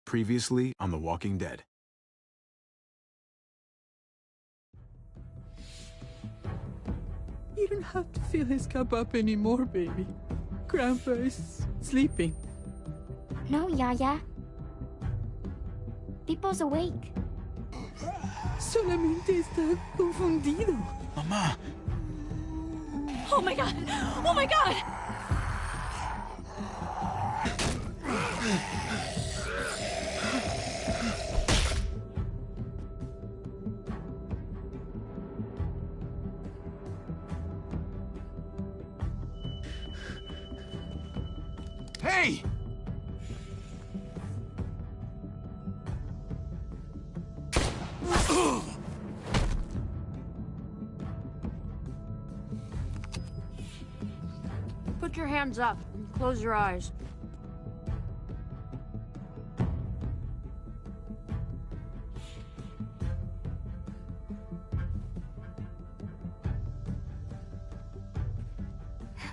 Previously on The Walking Dead. You don't have to fill his cup up anymore, baby. Grandpa is sleeping. No, Yaya. Pipo's awake. Solamente está confundido. Mamá! Oh my god! Oh my god! Hey! Put your hands up and close your eyes.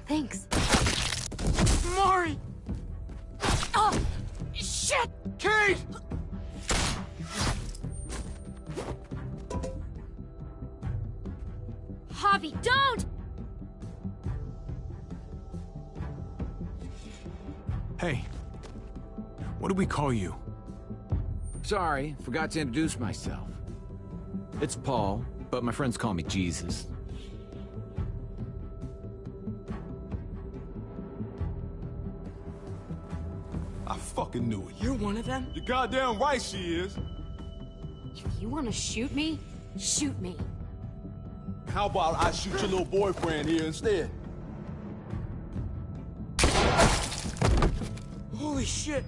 Thanks. Mari! Oh, shit! Kate! Javi, don't! Hey. What do we call you? Sorry, forgot to introduce myself. It's Paul, but my friends call me Jesus. I fucking knew it. You're one of them? You're goddamn right she is. If you want to shoot me, shoot me. How about I shoot your little boyfriend here instead? Holy shit!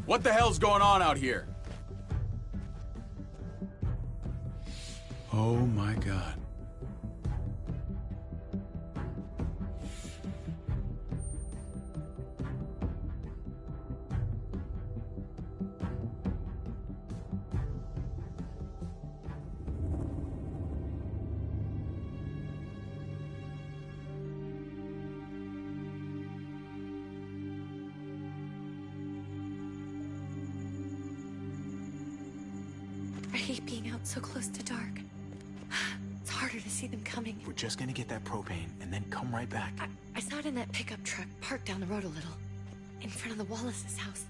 What the hell's going on out here? Oh my God. I hate being out so close to dark. It's harder to see them coming. We're just gonna get that propane and then come right back. I saw it in that pickup truck parked down the road a little, in front of the Wallace's house.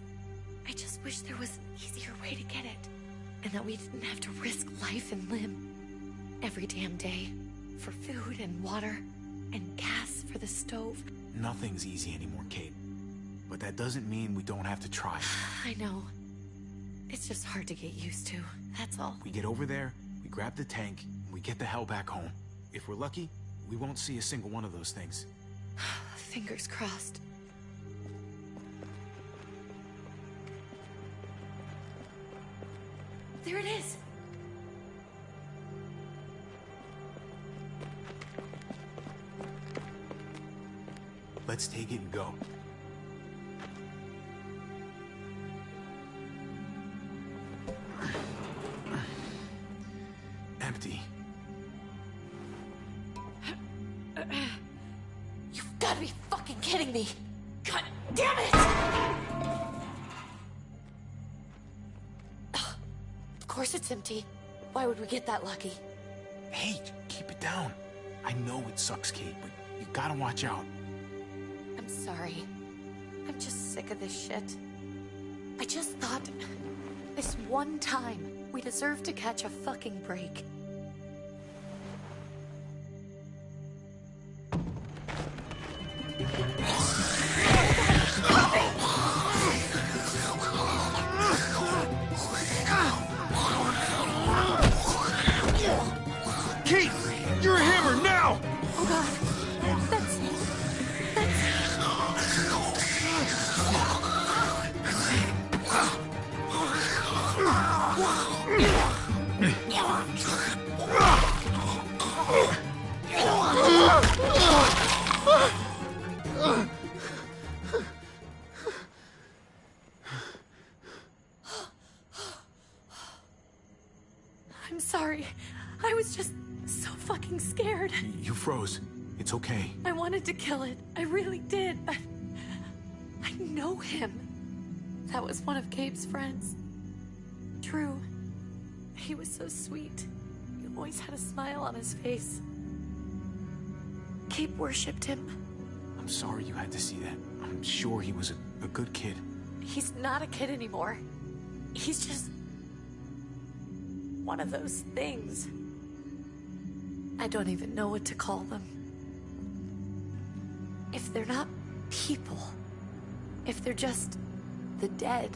I just wish there was an easier way to get it, and that we didn't have to risk life and limb every damn day for food and water and gas for the stove. Nothing's easy anymore, Kate. But that doesn't mean we don't have to try. I know. It's just hard to get used to, that's all. We get over there, we grab the tank, and we get the hell back home. If we're lucky, we won't see a single one of those things. Fingers crossed. There it is! Let's take it and go. Empty. You've got to be fucking kidding me! God damn it! Of course it's empty. Why would we get that lucky? Hey, keep it down. I know it sucks, Kate, but you gotta watch out. I'm sorry. I'm just sick of this shit. I just thought, this one time, we deserve to catch a fucking break. Keith! You're a hammer now! Oh god. That's... It's okay. I wanted to kill it. I really did. I know him. That was one of Gabe's friends. Drew. He was so sweet. He always had a smile on his face. Gabe worshipped him. I'm sorry you had to see that. I'm sure he was a good kid. He's not a kid anymore. He's just one of those things. I don't even know what to call them. If they're not people, if they're just the dead,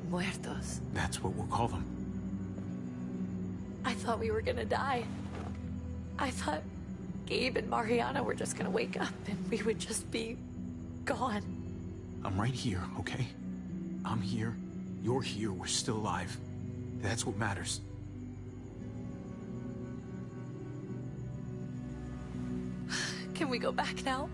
muertos. That's what we'll call them. I thought we were gonna die. I thought Gabe and Mariana were just gonna wake up and we would just be gone. I'm right here, okay? I'm here. You're here. We're still alive. That's what matters. Can we go back now?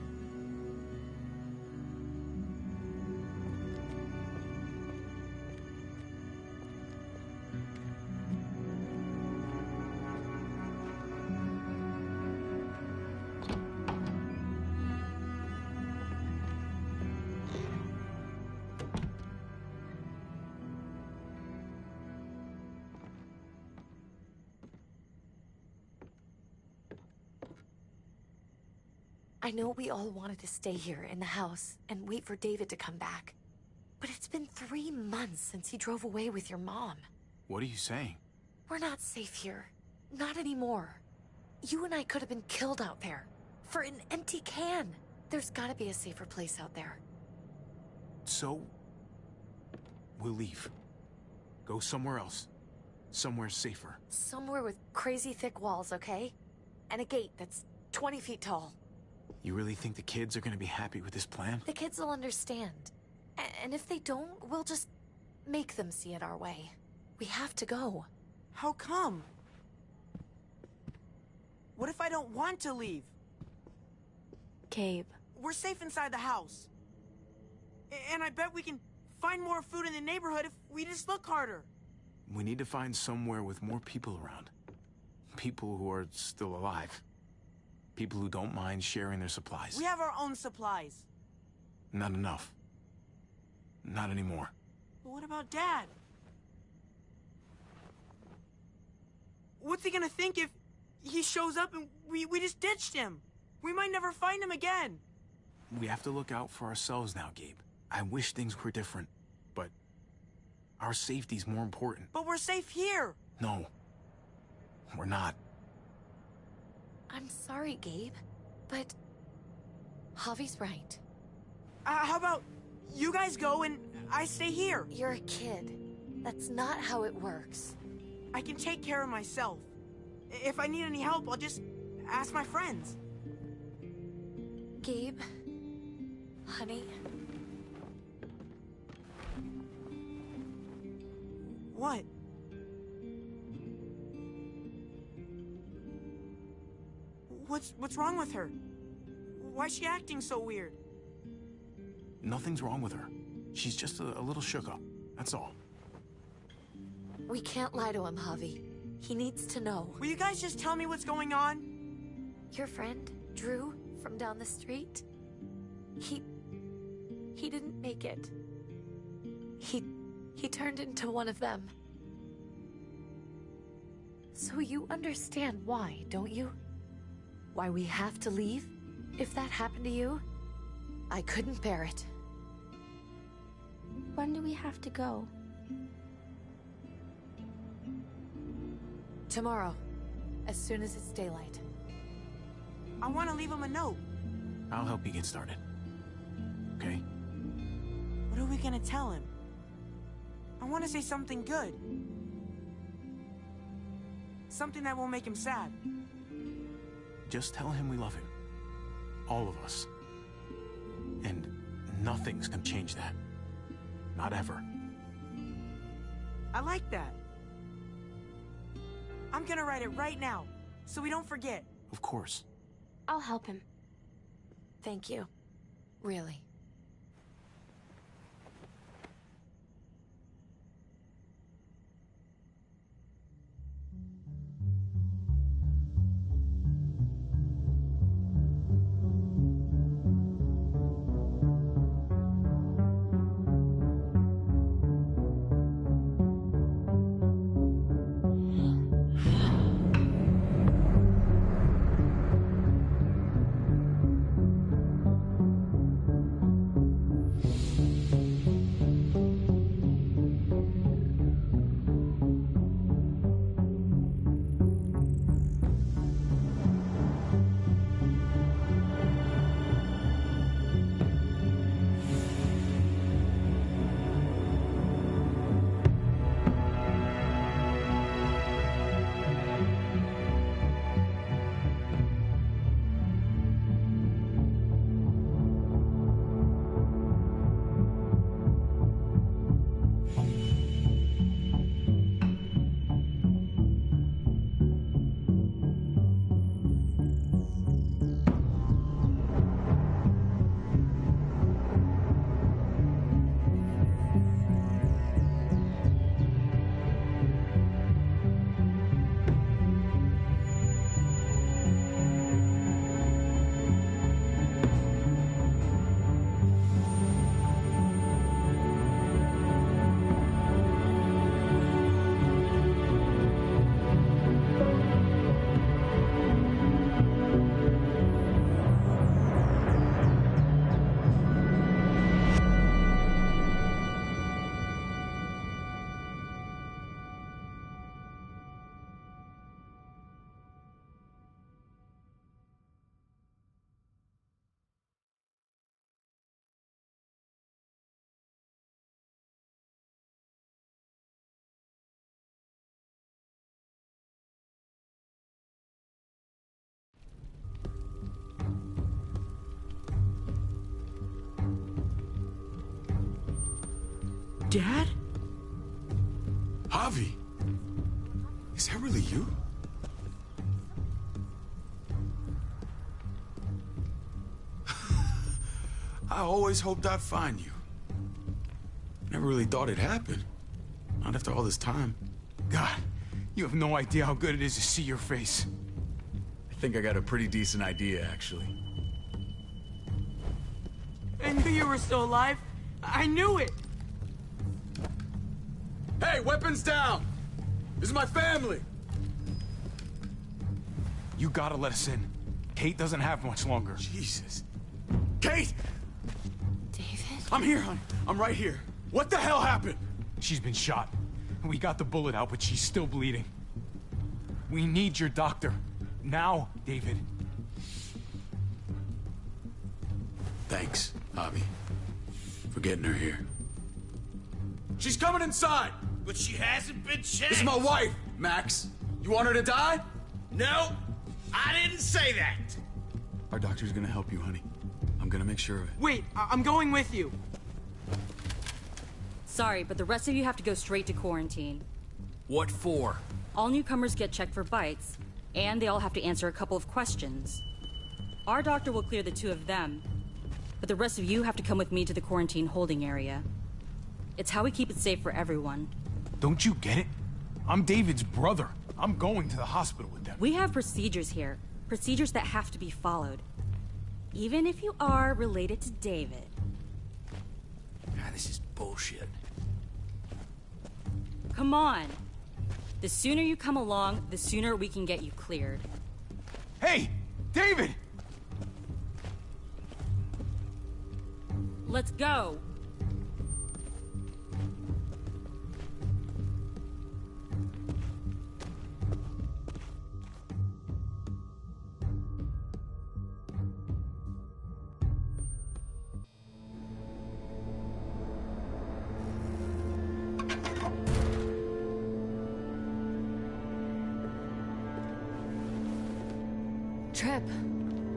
I know we all wanted to stay here in the house and wait for David to come back. But it's been 3 months since he drove away with your mom. What are you saying? We're not safe here. Not anymore. You and I could have been killed out there. For an empty can. There's gotta be a safer place out there. So, we'll leave. Go somewhere else. Somewhere safer. Somewhere with crazy thick walls, okay? And a gate that's 20 feet tall. You really think the kids are gonna be happy with this plan? The kids will understand. And if they don't, we'll just make them see it our way. We have to go. How come? What if I don't want to leave? Gabe. We're safe inside the house. And I bet we can find more food in the neighborhood if we just look harder. We need to find somewhere with more people around. People who are still alive. People who don't mind sharing their supplies. We have our own supplies. Not enough. Not anymore. But what about Dad? What's he gonna think if he shows up and we just ditched him? We might never find him again. We have to look out for ourselves now, Gabe. I wish things were different, but our safety's more important. But we're safe here. No, we're not. I'm sorry, Gabe, but Javi's right. How about you guys go and I stay here? You're a kid. That's not how it works. I can take care of myself. If I need any help, I'll just ask my friends. Gabe, honey. What? What's wrong with her? Why's she acting so weird? Nothing's wrong with her. She's just a little shook up. That's all. We can't lie to him, Javi. He needs to know. Will you guys just tell me what's going on? Your friend, Drew, from down the street, he didn't make it. He turned into one of them. So you understand why, don't you? Why we have to leave? If that happened to you, I couldn't bear it. When do we have to go? Tomorrow, as soon as it's daylight. I want to leave him a note. I'll help you get started. Okay? What are we gonna tell him? I want to say something good. Something that won't make him sad. Just tell him we love him. All of us. And nothing's gonna change that. Not ever. I like that. I'm gonna write it right now, so we don't forget. Of course. I'll help him. Thank you. Really. Dad? Javi, is that really you? I always hoped I'd find you. Never really thought it'd happen. Not after all this time. God, you have no idea how good it is to see your face. I think I got a pretty decent idea, actually. I knew you were still alive. I knew it. Hey, weapons down! This is my family! You gotta let us in. Kate doesn't have much longer. Jesus. Kate! David? I'm here, hon. I'm right here. What the hell happened? She's been shot. We got the bullet out, but she's still bleeding. We need your doctor. Now, David. Thanks, Javi, for getting her here. She's coming inside! But she hasn't been checked. This is my wife, Max. You want her to die? No, I didn't say that. Our doctor's gonna help you, honey. I'm gonna make sure of it. Wait, I'm going with you. Sorry, but the rest of you have to go straight to quarantine. What for? All newcomers get checked for bites, and they all have to answer a couple of questions. Our doctor will clear the two of them, but the rest of you have to come with me to the quarantine holding area. It's how we keep it safe for everyone. Don't you get it? I'm David's brother. I'm going to the hospital with them. We have procedures here. Procedures that have to be followed. Even if you are related to David. God, this is bullshit. Come on. The sooner you come along, the sooner we can get you cleared. Hey! David! Let's go. Trip.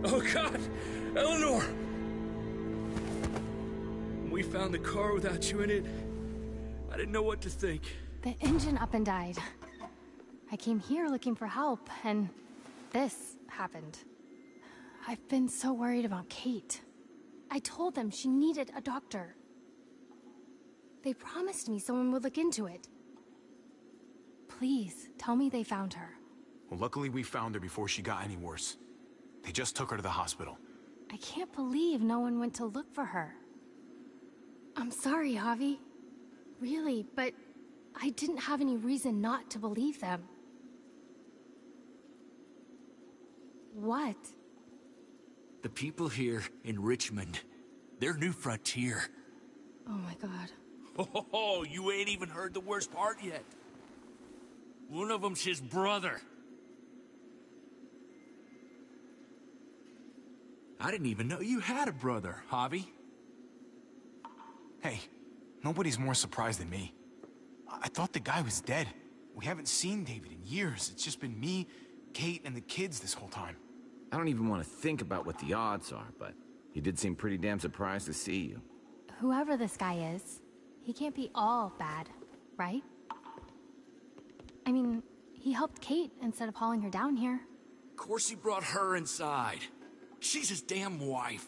Oh, God! Eleanor! We found the car without you in it. I didn't know what to think. The engine up and died. I came here looking for help, and this happened. I've been so worried about Kate. I told them she needed a doctor. They promised me someone would look into it. Please, tell me they found her. Well, luckily we found her before she got any worse. They just took her to the hospital. I can't believe no one went to look for her. I'm sorry, Javi. Really, but I didn't have any reason not to believe them. What? The people here in Richmond, they're New Frontier. Oh my God. Oh, you ain't even heard the worst part yet. One of them's his brother. I didn't even know you had a brother, Javi. Hey, nobody's more surprised than me. I thought the guy was dead. We haven't seen David in years. It's just been me, Kate, and the kids this whole time. I don't even want to think about what the odds are, but he did seem pretty damn surprised to see you. Whoever this guy is, he can't be all bad, right? I mean, he helped Kate instead of hauling her down here. Of course he brought her inside. She's his damn wife.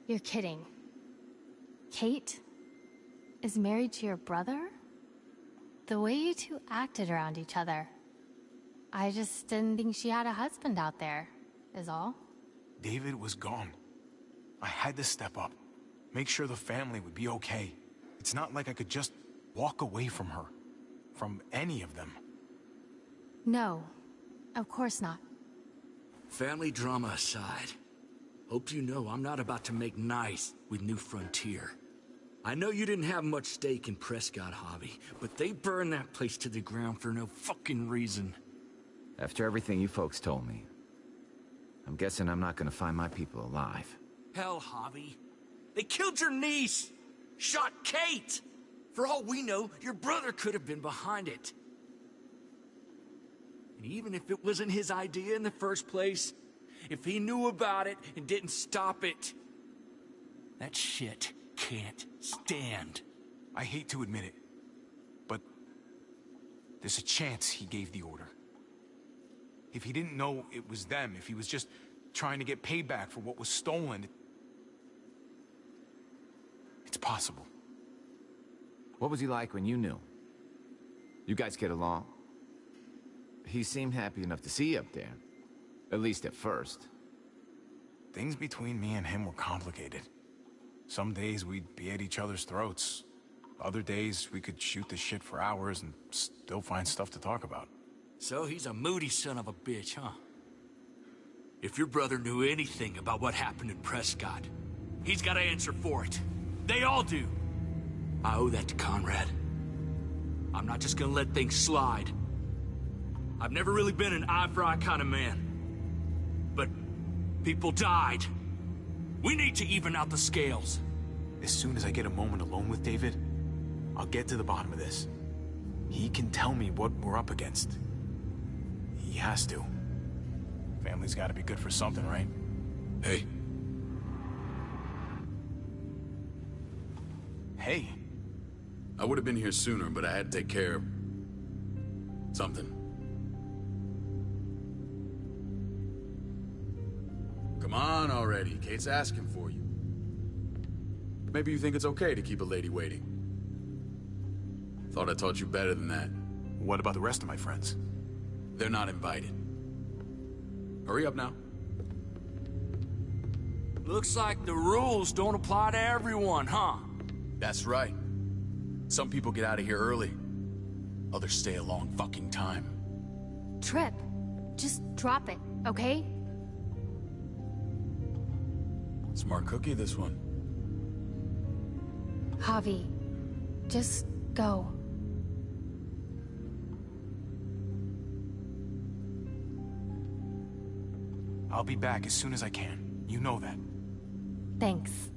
You're kidding. Kate is married to your brother? The way you two acted around each other. I just didn't think she had a husband out there, is all. David was gone. I had to step up. Make sure the family would be okay. It's not like I could just walk away from her. From any of them. No, of course not. Family drama aside, hope you know I'm not about to make nice with New Frontier. I know you didn't have much stake in Prescott, Javi, but they burned that place to the ground for no fucking reason. After everything you folks told me, I'm guessing I'm not gonna find my people alive. Hell, Javi. They killed your niece! Shot Kate! For all we know, your brother could have been behind it. And even if it wasn't his idea in the first place, if he knew about it and didn't stop it, that shit can't stand. I hate to admit it, but there's a chance he gave the order. If he didn't know it was them, if he was just trying to get payback for what was stolen, it's possible. What was he like when you knew? You guys get along? He seemed happy enough to see you up there. At least at first. Things between me and him were complicated. Some days we'd be at each other's throats. Other days we could shoot the shit for hours and still find stuff to talk about. So he's a moody son of a bitch, huh? If your brother knew anything about what happened in Prescott, he's got to answer for it. They all do. I owe that to Conrad. I'm not just gonna let things slide. I've never really been an eye-for-eye kind of man. But people died. We need to even out the scales. As soon as I get a moment alone with David, I'll get to the bottom of this. He can tell me what we're up against. He has to. Family's gotta be good for something, right? Hey. Hey. I would have been here sooner, but I had to take care of something. Come on already. Kate's asking for you. Maybe you think it's okay to keep a lady waiting. Thought I taught you better than that. What about the rest of my friends? They're not invited. Hurry up now. Looks like the rules don't apply to everyone, huh? That's right. Some people get out of here early. Others stay a long fucking time. Trip, just drop it, okay? Smart cookie, this one. Javi, just go. I'll be back as soon as I can. You know that. Thanks.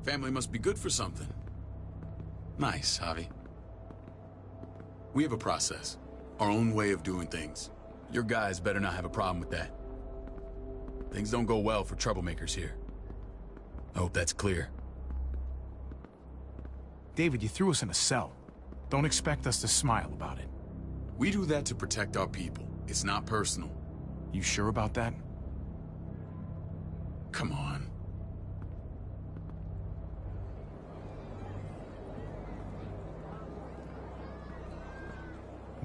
Family must be good for something. Nice, Javi. We have a process. Our own way of doing things. Your guys better not have a problem with that. Things don't go well for troublemakers here. I hope that's clear. David, you threw us in a cell. Don't expect us to smile about it. We do that to protect our people. It's not personal. You sure about that? Come on.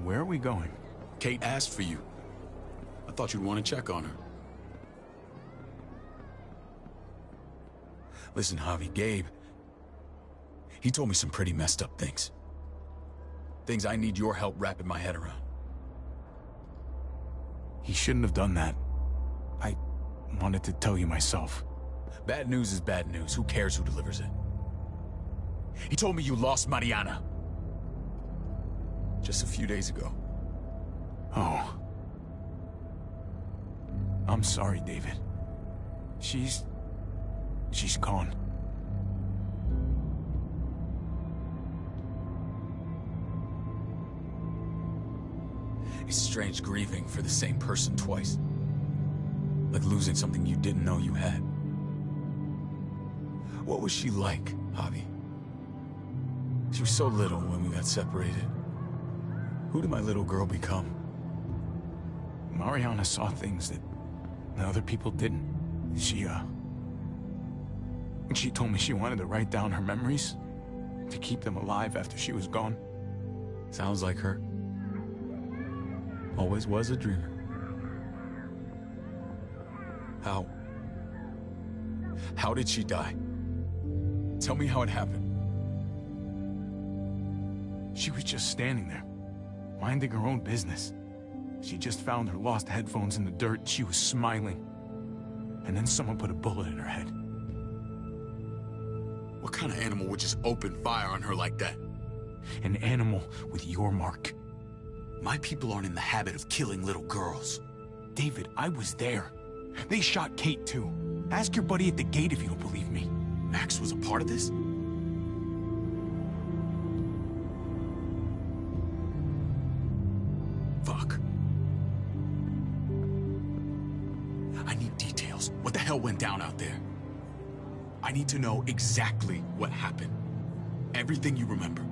Where are we going? Kate asked for you. I thought you'd want to check on her. Listen, Javi, Gabe, he told me some pretty messed up things. Things I need your help wrapping my head around. He shouldn't have done that. I wanted to tell you myself. Bad news is bad news. Who cares who delivers it? He told me you lost Mariana. Just a few days ago. Oh. I'm sorry, David. She's gone. It's strange grieving for the same person twice. Like losing something you didn't know you had. What was she like, Javi? She was so little when we got separated. Who did my little girl become? Mariana saw things that other people didn't. She told me she wanted to write down her memories to keep them alive after she was gone. Sounds like her. Always was a dreamer. How did she die? Tell me how it happened. She was just standing there, minding her own business. She just found her lost headphones in the dirt, and she was smiling. And then someone put a bullet in her head. What kind of animal would just open fire on her like that? An animal with your mark. My people aren't in the habit of killing little girls. David, I was there. They shot Kate too. Ask your buddy at the gate if you don't believe me. Max was a part of this? Fuck. I need details. What the hell went down out there? I need to know exactly what happened. Everything you remember.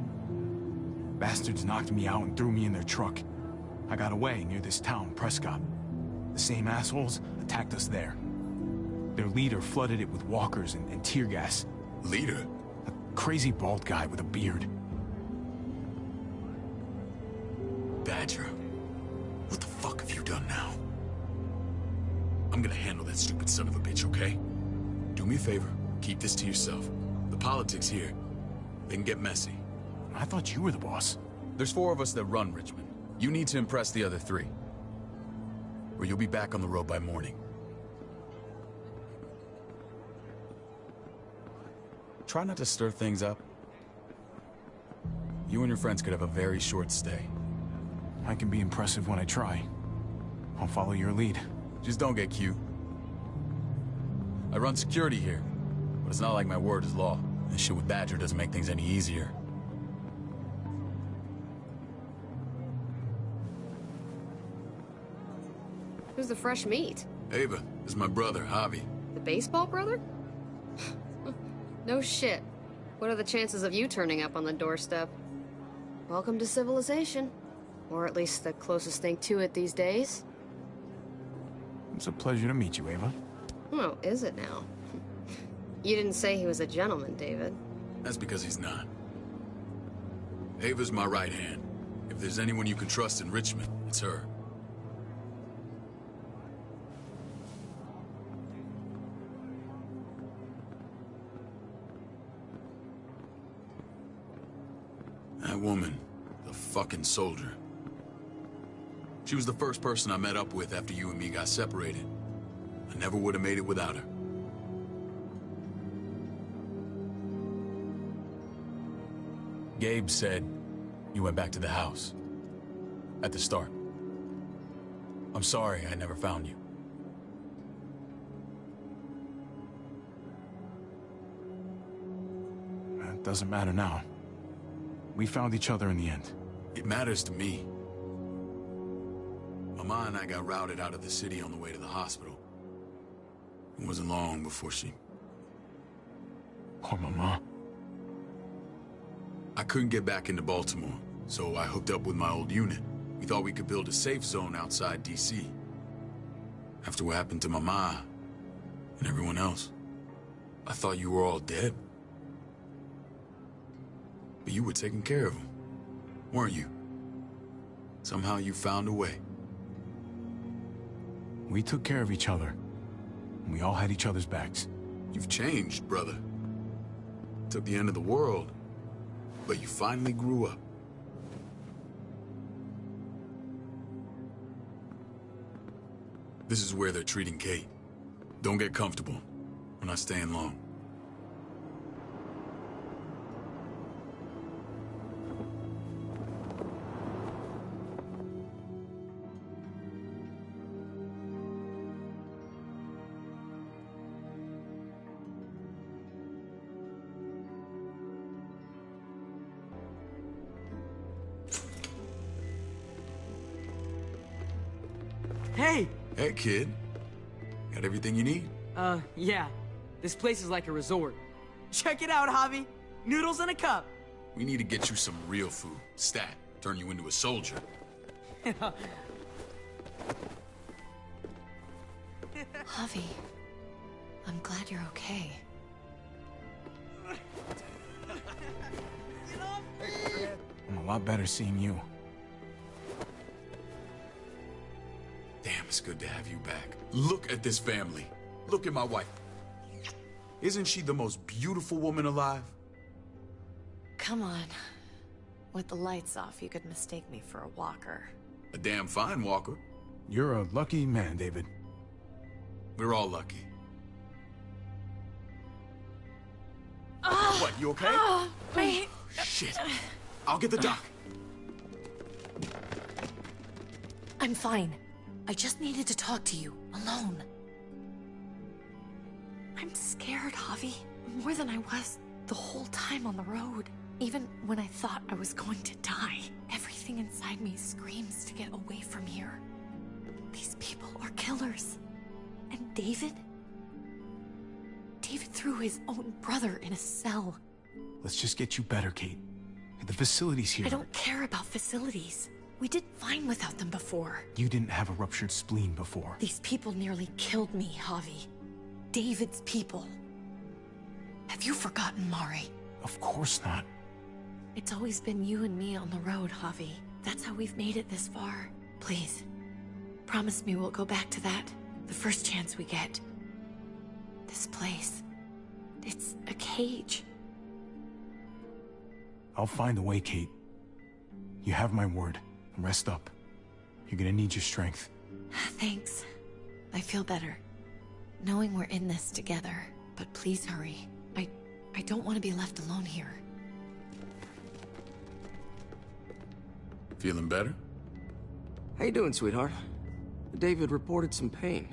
Bastards knocked me out and threw me in their truck. I got away near this town, Prescott. The same assholes attacked us there. Their leader flooded it with walkers and tear gas. Leader? A crazy bald guy with a beard. Badger, what the fuck have you done now? I'm gonna handle that stupid son of a bitch, okay? Do me a favor, keep this to yourself. The politics here, they can get messy. I thought you were the boss. There's 4 of us that run Richmond. You need to impress the other 3. Or you'll be back on the road by morning. Try not to stir things up. You and your friends could have a very short stay. I can be impressive when I try. I'll follow your lead. Just don't get cute. I run security here, but it's not like my word is law. This shit with Badger doesn't make things any easier. Who's the fresh meat? Ava, this is my brother, Javi. The baseball brother? No shit. What are the chances of you turning up on the doorstep? Welcome to civilization. Or at least the closest thing to it these days. It's a pleasure to meet you, Ava. Oh, is it now? You didn't say he was a gentleman, David. That's because he's not. Ava's my right hand. If there's anyone you can trust in Richmond, it's her. That woman, the fucking soldier. She was the first person I met up with after you and me got separated. I never would have made it without her. Gabe said you went back to the house. At the start. I'm sorry I never found you. It doesn't matter now. We found each other in the end. It matters to me. Mama and I got routed out of the city on the way to the hospital. It wasn't long before she... Poor Mama. I couldn't get back into Baltimore, so I hooked up with my old unit. We thought we could build a safe zone outside D.C. After what happened to Mama and everyone else, I thought you were all dead. But you were taking care of them, weren't you? Somehow you found a way. We took care of each other. We all had each other's backs. You've changed, brother. Took the end of the world, but you finally grew up. This is where they're treating Kate. Don't get comfortable. We're not staying long. Hey! Hey, kid. Got everything you need? Yeah. This place is like a resort. Check it out, Javi. Noodles in a cup. We need to get you some real food. Stat. Turn you into a soldier. Javi, I'm glad you're okay. I'm a lot better seeing you. Damn, it's good to have you back. Look at this family. Look at my wife. Isn't she the most beautiful woman alive? Come on. With the lights off, you could mistake me for a walker. A damn fine walker. You're a lucky man, David. We're all lucky. What, you okay? Wait. Shit. I'll get the doc. I'm fine. I just needed to talk to you, alone. I'm scared, Javi. More than I was the whole time on the road. Even when I thought I was going to die, everything inside me screams to get away from here. These people are killers. And David? David threw his own brother in a cell. Let's just get you better, Kate. The facility's here. I don't care about facilities. We did fine without them before. You didn't have a ruptured spleen before. These people nearly killed me, Javi. David's people. Have you forgotten, Mari? Of course not. It's always been you and me on the road, Javi. That's how we've made it this far. Please, promise me we'll go back to that the first chance we get. This place, it's a cage. I'll find a way, Kate. You have my word. Rest up. You're gonna need your strength. Thanks. I feel better. Knowing we're in this together. But please hurry. I don't want to be left alone here. Feeling better? How you doing, sweetheart? David reported some pain.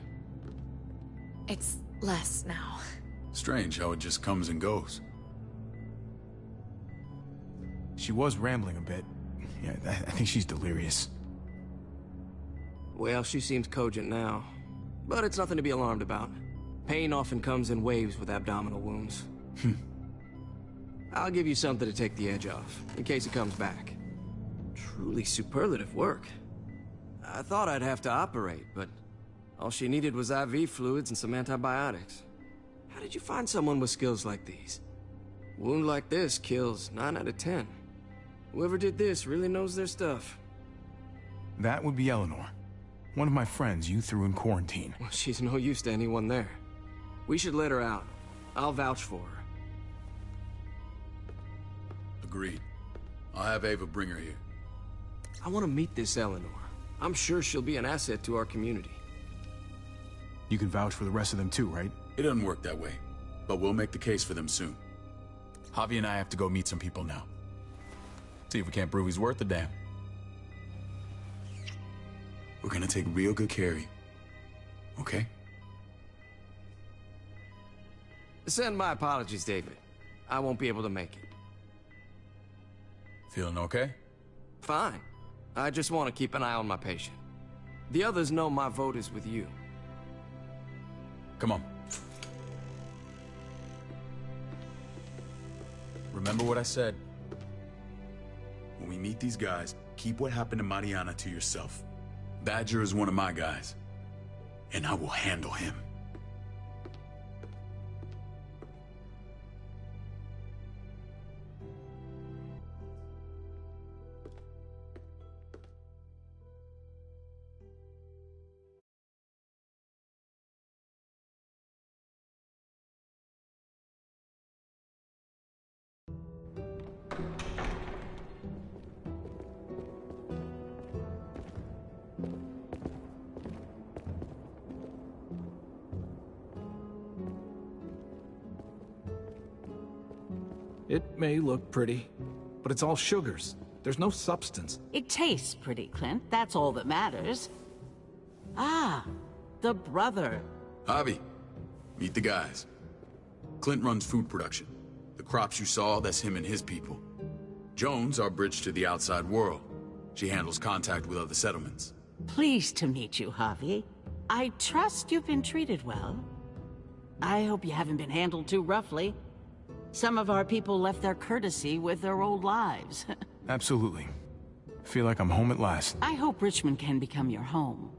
It's less now. Strange how it just comes and goes. She was rambling a bit. Yeah, I think she's delirious. Well, she seems cogent now. But it's nothing to be alarmed about. Pain often comes in waves with abdominal wounds. I'll give you something to take the edge off, in case it comes back. Truly superlative work. I thought I'd have to operate, but all she needed was IV fluids and some antibiotics. How did you find someone with skills like these? A wound like this kills 9 out of 10. Whoever did this really knows their stuff. That would be Eleanor. One of my friends you threw in quarantine. Well, she's no use to anyone there. We should let her out. I'll vouch for her. Agreed. I'll have Ava bring her here. I want to meet this Eleanor. I'm sure she'll be an asset to our community. You can vouch for the rest of them too, right? It doesn't work that way, but we'll make the case for them soon. Javi and I have to go meet some people now. See if we can't prove he's worth a damn. We're gonna take real good care of you. Okay? Send my apologies, David. I won't be able to make it. Feeling okay? Fine. I just want to keep an eye on my patient. The others know my vote is with you. Come on. Remember what I said. When we meet these guys, keep what happened to Mariana to yourself. Badger is one of my guys, and I will handle him. It may look pretty, but it's all sugars. There's no substance. It tastes pretty, Clint. That's all that matters. Ah, the brother. Javi, meet the guys. Clint runs food production. The crops you saw, that's him and his people. Jones, our bridge to the outside world. She handles contact with other settlements. Pleased to meet you, Javi. I trust you've been treated well. I hope you haven't been handled too roughly. Some of our people left their courtesy with their old lives. Absolutely. Feel like I'm home at last. I hope Richmond can become your home.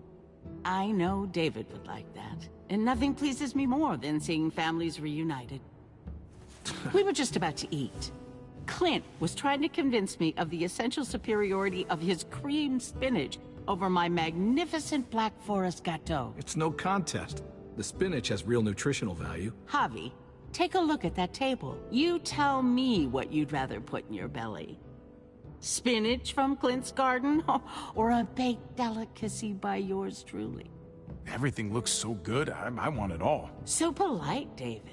I know David would like that. And nothing pleases me more than seeing families reunited. We were just about to eat. Clint was trying to convince me of the essential superiority of his creamed spinach over my magnificent Black Forest gâteau. It's no contest. The spinach has real nutritional value. Javi, take a look at that table. You tell me what you'd rather put in your belly. Spinach from Clint's garden? Or a baked delicacy by yours truly? Everything looks so good, I want it all. So polite, David.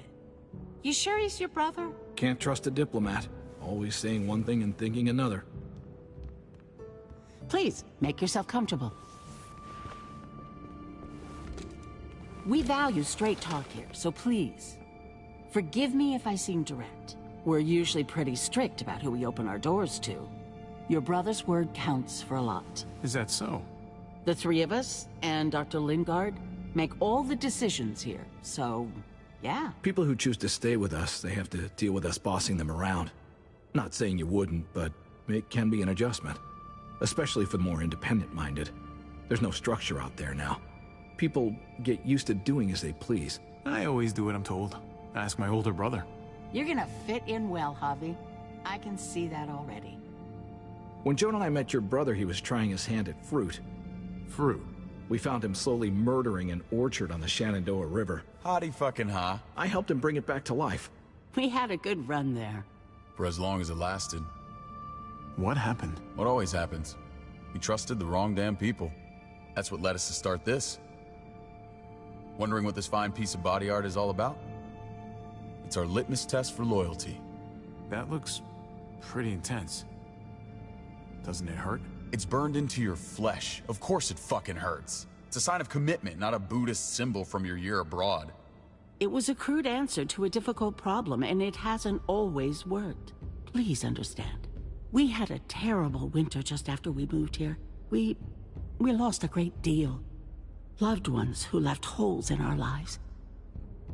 You sure he's your brother? Can't trust a diplomat. Always saying one thing and thinking another. Please, make yourself comfortable. We value straight talk here, so please, forgive me if I seem direct. We're usually pretty strict about who we open our doors to. Your brother's word counts for a lot. Is that so? The three of us, and Dr. Lingard, make all the decisions here, so, yeah. People who choose to stay with us, they have to deal with us bossing them around. Not saying you wouldn't, but it can be an adjustment. Especially for the more independent-minded. There's no structure out there now. People get used to doing as they please. I always do what I'm told. Ask my older brother. You're gonna fit in well, Javi. I can see that already. When Joan and I met your brother, he was trying his hand at fruit. Fruit? We found him slowly murdering an orchard on the Shenandoah River. Howdy fucking ha. I helped him bring it back to life. We had a good run there. For as long as it lasted. What happened? What always happens. We trusted the wrong damn people. That's what led us to start this. Wondering what this fine piece of body art is all about? It's our litmus test for loyalty. That looks pretty intense. Doesn't it hurt? It's burned into your flesh. Of course it fucking hurts. It's a sign of commitment, not a Buddhist symbol from your year abroad. It was a crude answer to a difficult problem, and it hasn't always worked. Please understand. We had a terrible winter just after we moved here. We lost a great deal. Loved ones who left holes in our lives.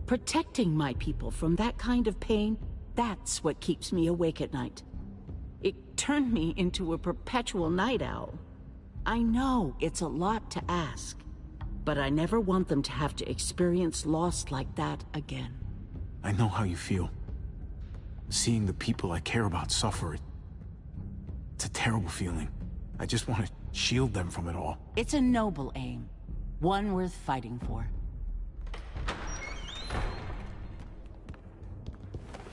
Protecting my people from that kind of pain, that's what keeps me awake at night. It turned me into a perpetual night owl. I know it's a lot to ask, but I never want them to have to experience loss like that again. I know how you feel. Seeing the people I care about suffer, it's a terrible feeling. I just want to shield them from it all. It's a noble aim. One worth fighting for.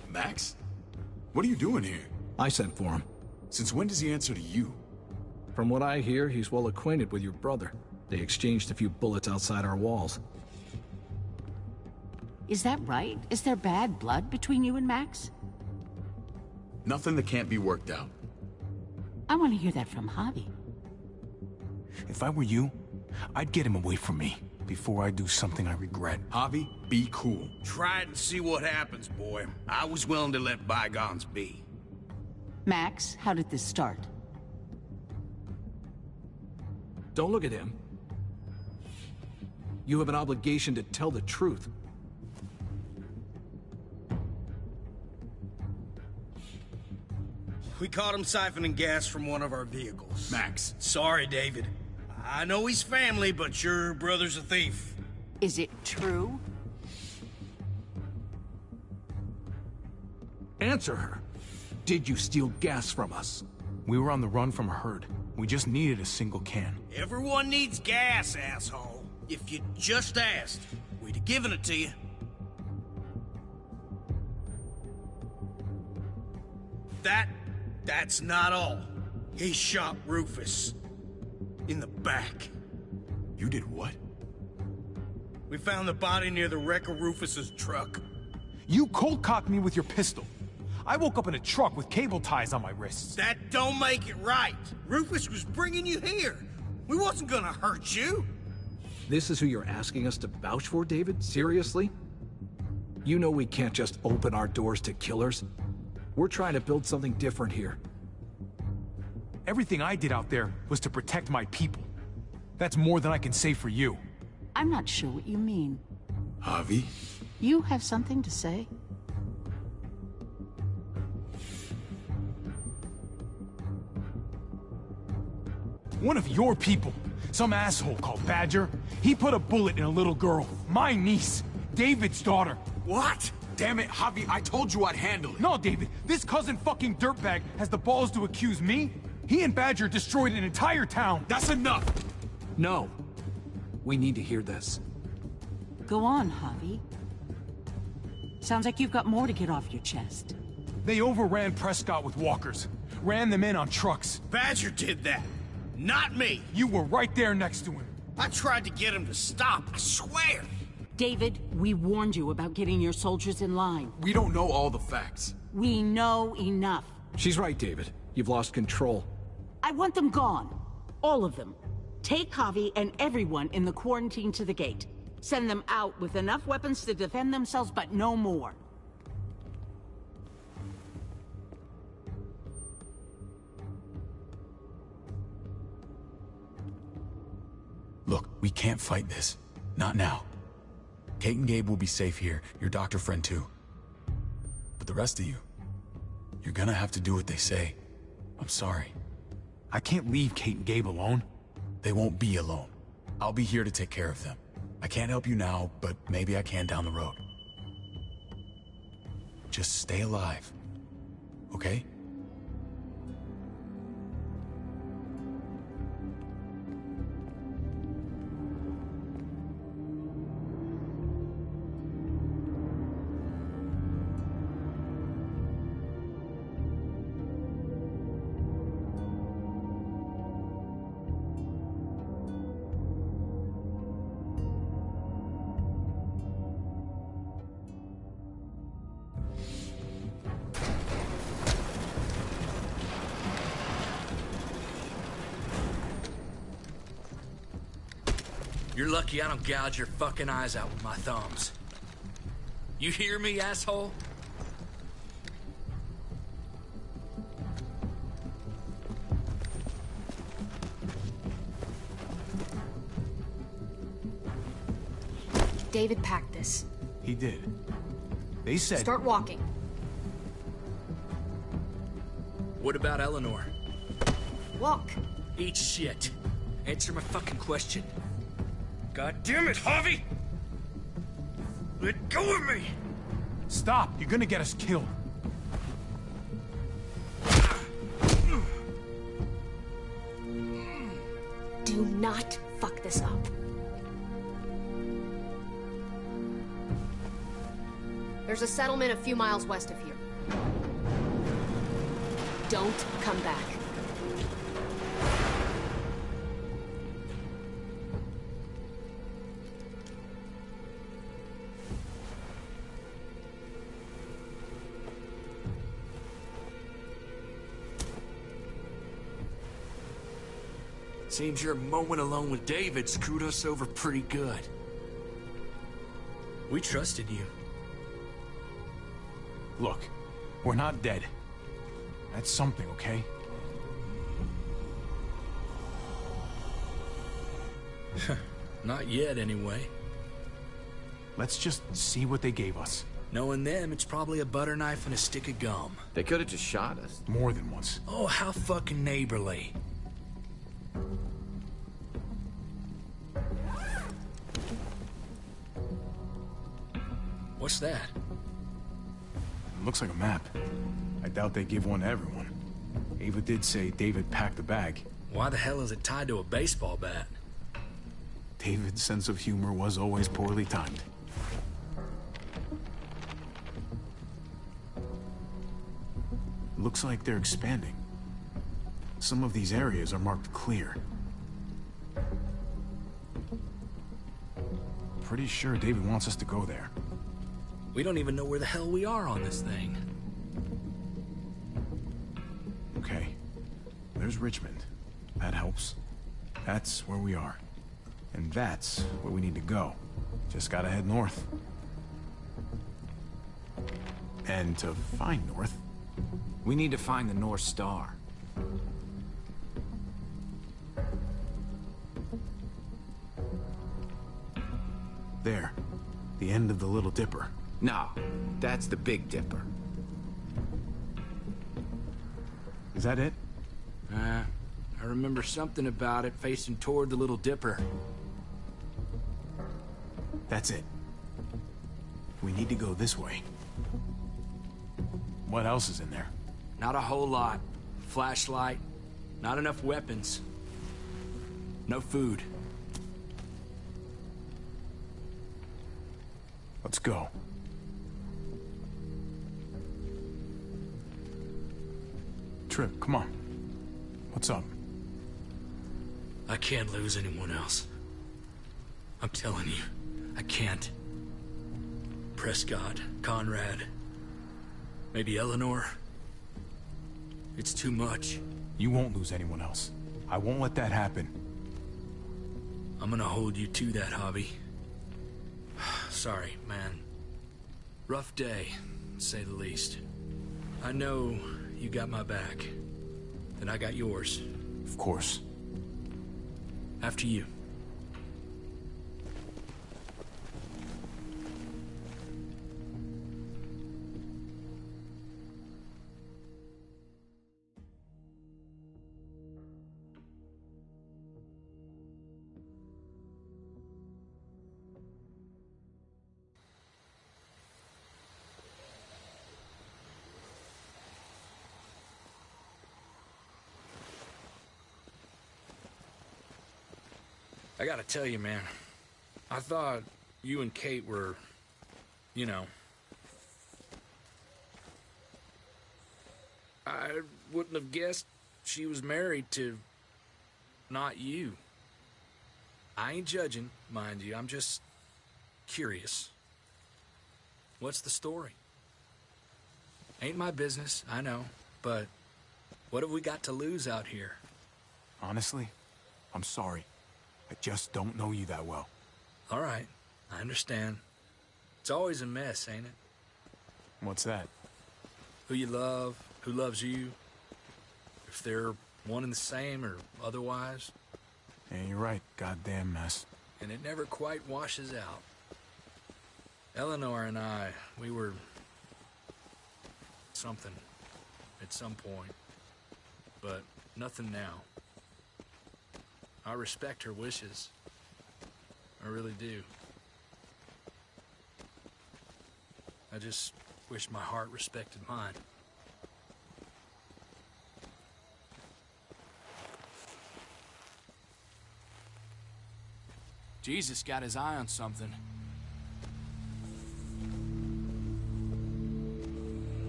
Max? What are you doing here? I sent for him. Since when does he answer to you? From what I hear, he's well acquainted with your brother. They exchanged a few bullets outside our walls. Is that right? Is there bad blood between you and Max? Nothing that can't be worked out. I want to hear that from Javi. If I were you, I'd get him away from me before I do something I regret. Javi, be cool. Try it and see what happens, boy. I was willing to let bygones be. Max, how did this start? Don't look at him. You have an obligation to tell the truth. We caught him siphoning gas from one of our vehicles. Max. Sorry, David. I know he's family, but your brother's a thief. Is it true? Answer her. Did you steal gas from us? We were on the run from a herd. We just needed a single can. Everyone needs gas, asshole. If you just asked, we'd have given it to you. That's not all. He shot Rufus. In the back. You did what? We found the body near the wreck of Rufus's truck. You cold-cocked me with your pistol. I woke up in a truck with cable ties on my wrists. That don't make it right. Rufus was bringing you here. We wasn't gonna hurt you. This is who you're asking us to vouch for, David? Seriously? You know we can't just open our doors to killers. We're trying to build something different here. Everything I did out there was to protect my people. That's more than I can say for you. I'm not sure what you mean. Javi? You have something to say? One of your people, some asshole called Badger, he put a bullet in a little girl, my niece, David's daughter. What? Damn it, Javi, I told you I'd handle it. No, David, this cousin fucking dirtbag has the balls to accuse me? He and Badger destroyed an entire town. That's enough! No. We need to hear this. Go on, Javi. Sounds like you've got more to get off your chest. They overran Prescott with walkers. Ran them in on trucks. Badger did that. Not me. You were right there next to him. I tried to get him to stop, I swear. David, we warned you about getting your soldiers in line. We don't know all the facts. We know enough. She's right, David. You've lost control. I want them gone. All of them. Take Javi and everyone in the quarantine to the gate. Send them out with enough weapons to defend themselves, but no more. Look, we can't fight this. Not now. Kate and Gabe will be safe here, your doctor friend too. But the rest of you, you're gonna have to do what they say. I'm sorry. I can't leave Kate and Gabe alone. They won't be alone. I'll be here to take care of them. I can't help you now, but maybe I can down the road. Just stay alive, okay? You're lucky I don't gouge your fucking eyes out with my thumbs. You hear me, asshole? David packed this. He did. They said... Start walking. What about Eleanor? Walk. Eat shit. Answer my fucking question. God damn it, Javi! Let go of me! Stop! You're gonna get us killed. Do not fuck this up. There's a settlement a few miles west of here. Don't come back. Seems your moment alone with David screwed us over pretty good. We trusted you. Look, we're not dead. That's something, okay? Not yet, anyway. Let's just see what they gave us. Knowing them, it's probably a butter knife and a stick of gum. They could have just shot us. More than once. Oh, how fucking neighborly. What's that? It looks like a map. I doubt they give one to everyone. Ava did say David packed the bag. Why the hell is it tied to a baseball bat? David's sense of humor was always poorly timed. Looks like they're expanding. Some of these areas are marked clear. Pretty sure David wants us to go there. We don't even know where the hell we are on this thing. Okay. There's Richmond. That helps. That's where we are. And that's where we need to go. Just gotta head north. And to find north... We need to find the North Star. There. The end of the Little Dipper. No, that's the Big Dipper. Is that it? I remember something about it facing toward the Little Dipper. That's it. We need to go this way. What else is in there? Not a whole lot. Flashlight, not enough weapons. No food. Let's go. Trip, come on. What's up? I can't lose anyone else. I'm telling you, I can't. Prescott, Conrad, maybe Eleanor. It's too much. You won't lose anyone else. I won't let that happen. I'm gonna hold you to that, Javi. Sorry, man. Rough day, to say the least. I know you got my back, and I got yours. Of course. After you. I gotta tell you, man, I thought you and Kate were, you know... I wouldn't have guessed she was married to... not you. I ain't judging, mind you, I'm just... curious. What's the story? Ain't my business, I know, but... what have we got to lose out here? Honestly, I'm sorry. I just don't know you that well. All right, I understand. It's always a mess, ain't it? What's that? Who you love, who loves you, if they're one and the same or otherwise. Yeah, you're right. Goddamn mess. And it never quite washes out. Eleanor and I, we were... something at some point, but nothing now. I respect her wishes. I really do. I just wish my heart respected mine. Jesus got his eye on something.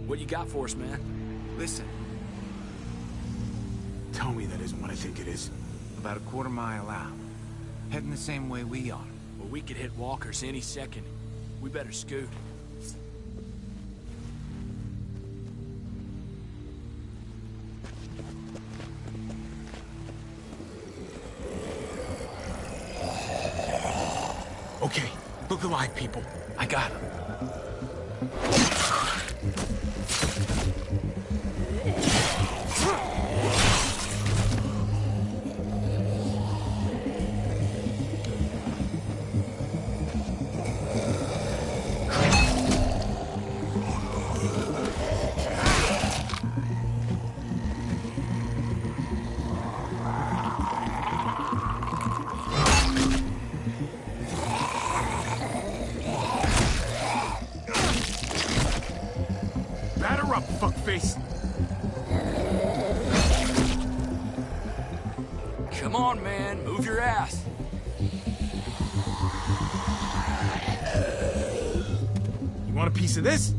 What you got for us, man? Listen. Tell me that isn't what I think it is. About a quarter-mile out. Heading the same way we are. Well, we could hit walkers any second. We better scoot. Okay, look alive, people. I got him. Come on, man. Move your ass. You want a piece of this?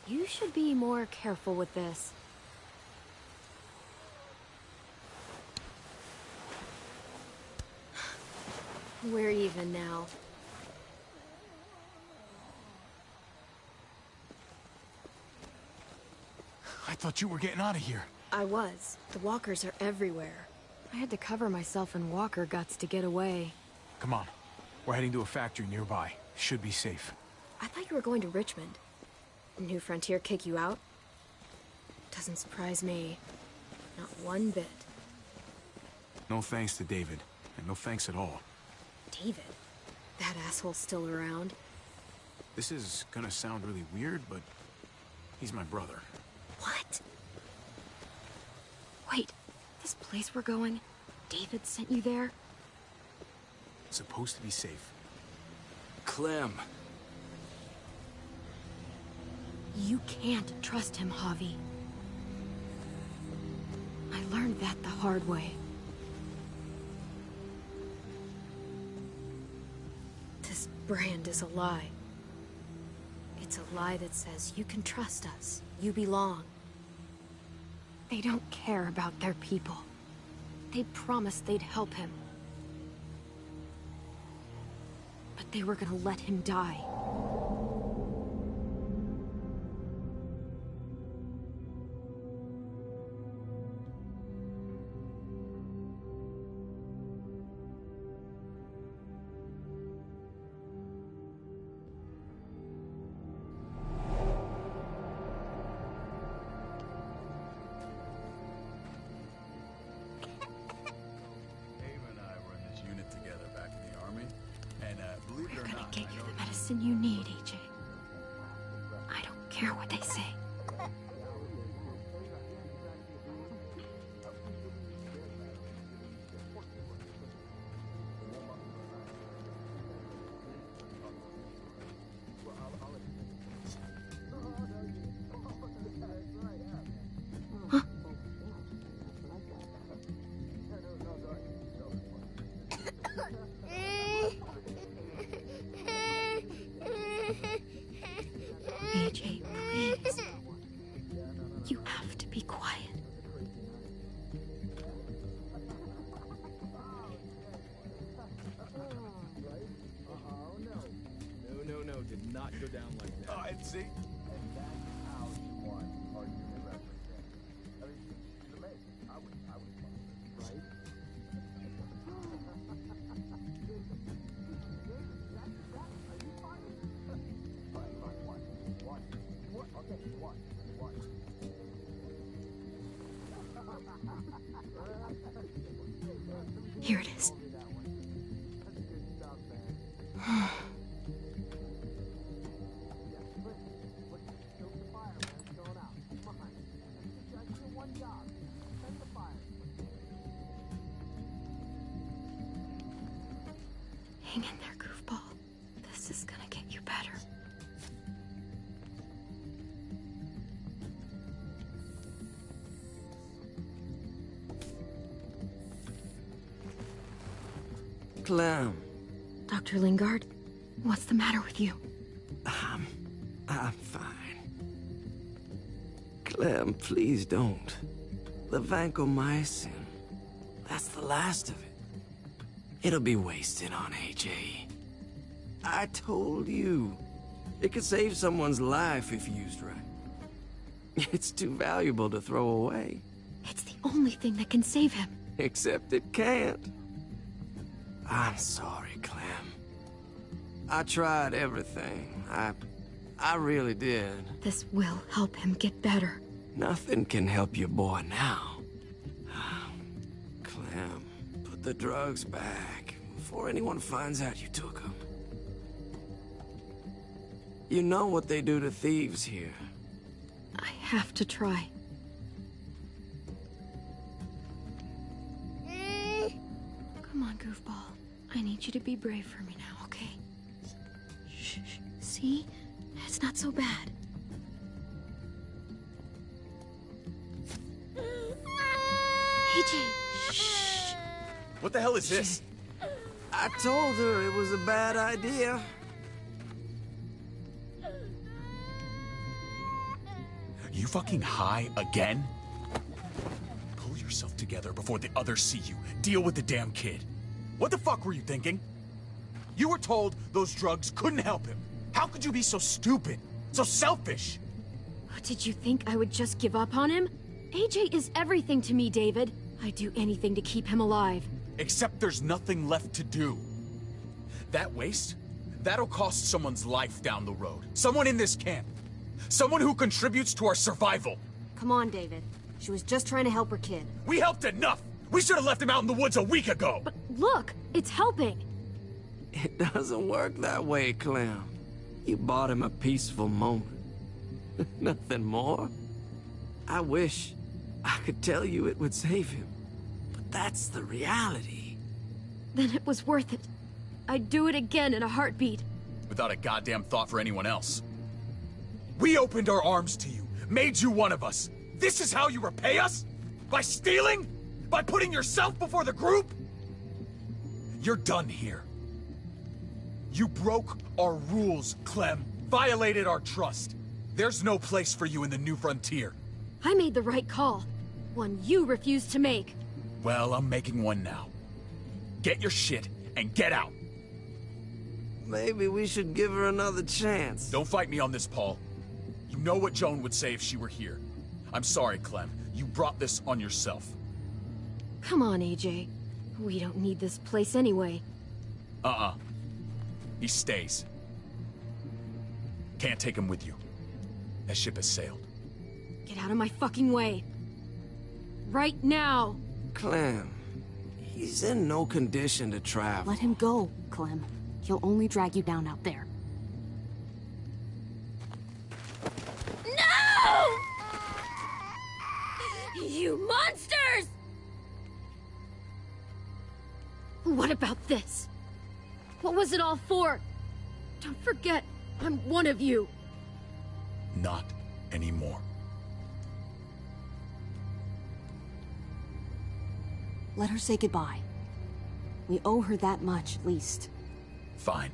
You should be more careful with this. We're even now. I thought you were getting out of here. I was. The walkers are everywhere. I had to cover myself in walker guts to get away. Come on. We're heading to a factory nearby. Should be safe. I thought you were going to Richmond. New Frontier kick you out? Doesn't surprise me. Not one bit. No thanks to David, and no thanks at all. David? That asshole's still around. This is gonna sound really weird, but he's my brother. What? Wait, this place we're going, David sent you there? It's supposed to be safe. Clem. You can't trust him, Javi. I learned that the hard way. This brand is a lie. It's a lie that says you can trust us, you belong. They don't care about their people. They promised they'd help him. But they were gonna let him die. You need, AJ. I don't care what they say. Huh? AJ, please. You have to be quiet. No, did not go down like that. I'd see. Here it is. Hang in there, goofball. This is gonna get you better. Clem. Dr. Lingard, what's the matter with you? I'm fine. Clem, please don't. The vancomycin, that's the last of it. It'll be wasted on AJ. I told you. It could save someone's life if used right. It's too valuable to throw away. It's the only thing that can save him. Except it can't. I'm sorry, Clem. I tried everything. I really did. This will help him get better. Nothing can help your boy now. Clem, put the drugs back before anyone finds out you took them. You know what they do to thieves here. I have to try. Come on, goofball. I need you to be brave for me now, okay? Shh. See? It's not so bad. AJ, shh. What the hell is this? I told her it was a bad idea. You fucking high again? Pull yourself together before the others see you. Deal with the damn kid. What the fuck were you thinking? You were told those drugs couldn't help him. How could you be so stupid? So selfish? Did you think I would just give up on him? AJ is everything to me, David. I'd do anything to keep him alive. Except there's nothing left to do. That waste? That'll cost someone's life down the road. Someone in this camp. Someone who contributes to our survival. Come on, David. She was just trying to help her kid. We helped enough! We should have left him out in the woods a week ago! But look, it's helping! It doesn't work that way, Clem. You bought him a peaceful moment. Nothing more. I wish I could tell you it would save him. But that's the reality. Then it was worth it. I'd do it again in a heartbeat. Without a goddamn thought for anyone else. We opened our arms to you, made you one of us. This is how you repay us? By stealing? By putting yourself before the group? You're done here. You broke our rules, Clem. Violated our trust. There's no place for you in the new frontier. I made the right call. One you refused to make. Well, I'm making one now. Get your shit and get out. Maybe we should give her another chance. Don't fight me on this, Paul. You know what Joan would say if she were here. I'm sorry, Clem. You brought this on yourself. Come on, AJ. We don't need this place anyway. He stays. Can't take him with you. That ship has sailed. Get out of my fucking way. Right now. Clem, he's in no condition to travel. Let him go, Clem. He'll only drag you down out there. No! You monsters! What about this? What was it all for? Don't forget, I'm one of you. Not anymore. Let her say goodbye. We owe her that much, at least. Fine.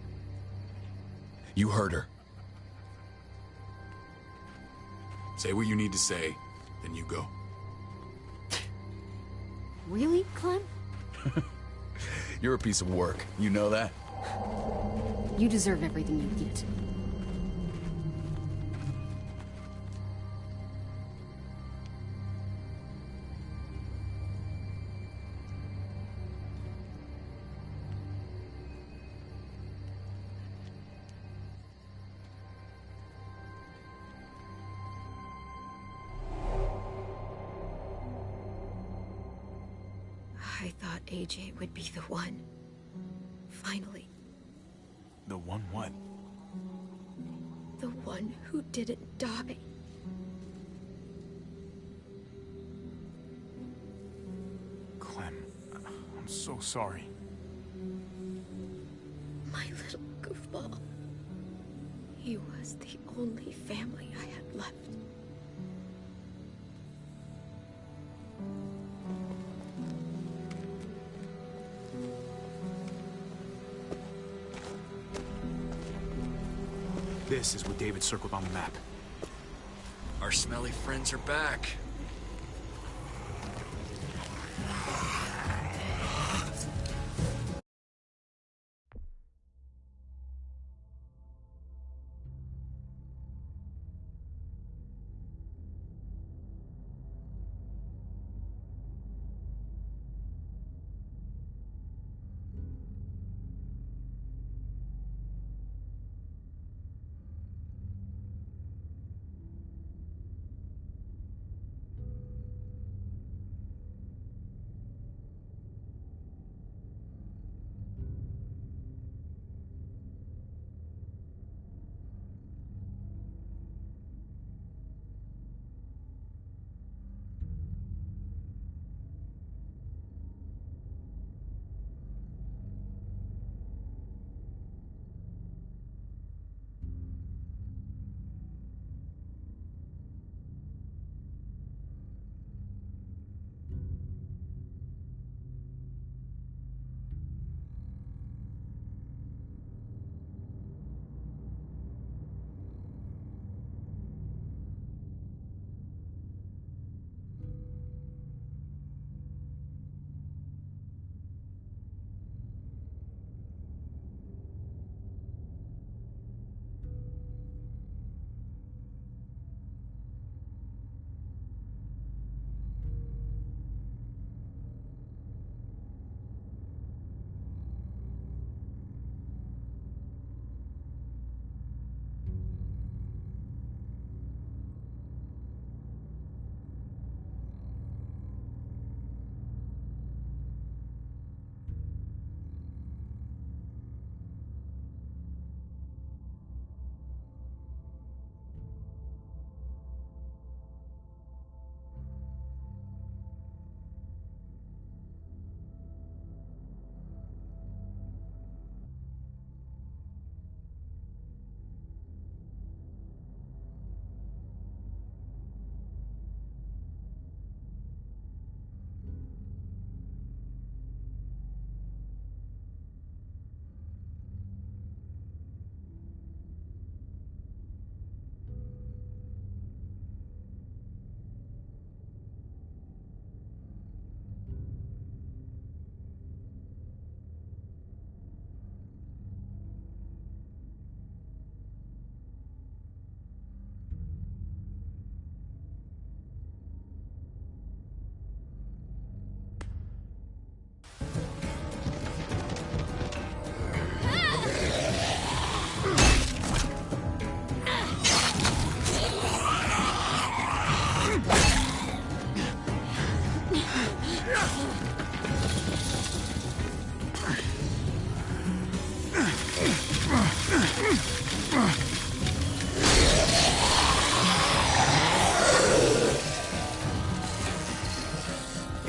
You heard her. Say what you need to say, then you go. Really, Clem? You're a piece of work. You know that? You deserve everything you get. I thought AJ would be the one. Finally. The one what? The one who didn't die. Clem, I'm so sorry. My little goofball. He was the only family I had left. This is what David circled on the map. Our smelly friends are back.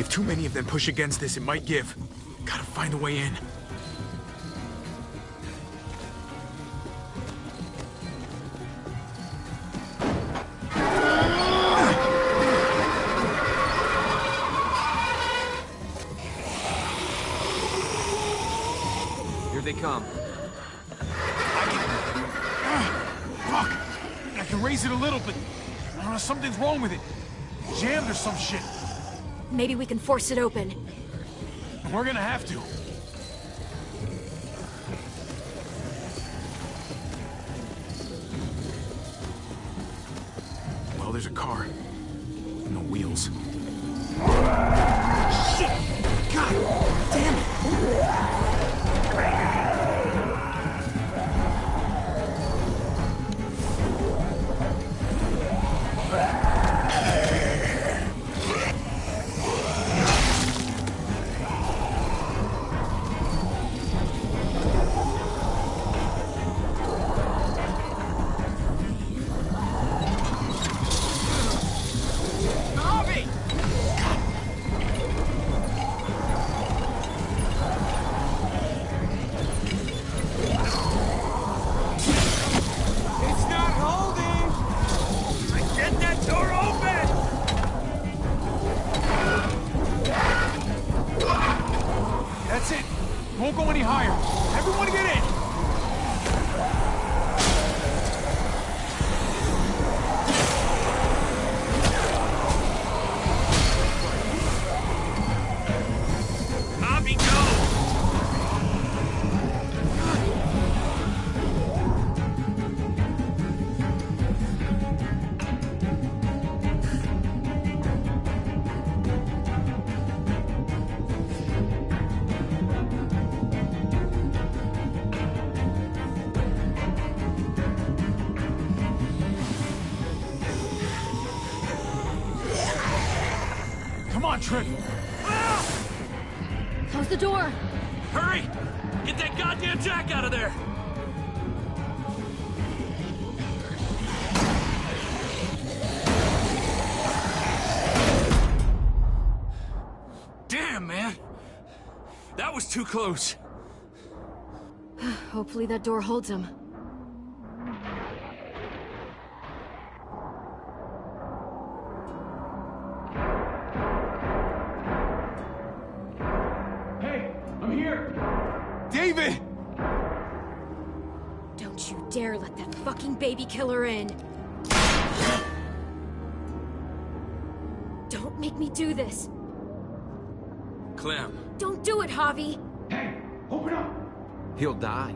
If too many of them push against this, it might give. Gotta find a way in. Here they come. Fuck! I can raise it a little, but I don't know, something's wrong with it. Jammed or some shit. Maybe we can force it open. We're gonna have to. Well, there's a car. No wheels. Shit! God damn it! Won't go any higher. Everyone get in! Bobby, go! Come on, Trip! Close the door! Hurry! Get that goddamn jack out of there! Damn, man! That was too close. Hopefully that door holds him. David! Don't you dare let that fucking baby killer in! Don't make me do this! Clem. Don't do it, Javi! Hey, open up! He'll die.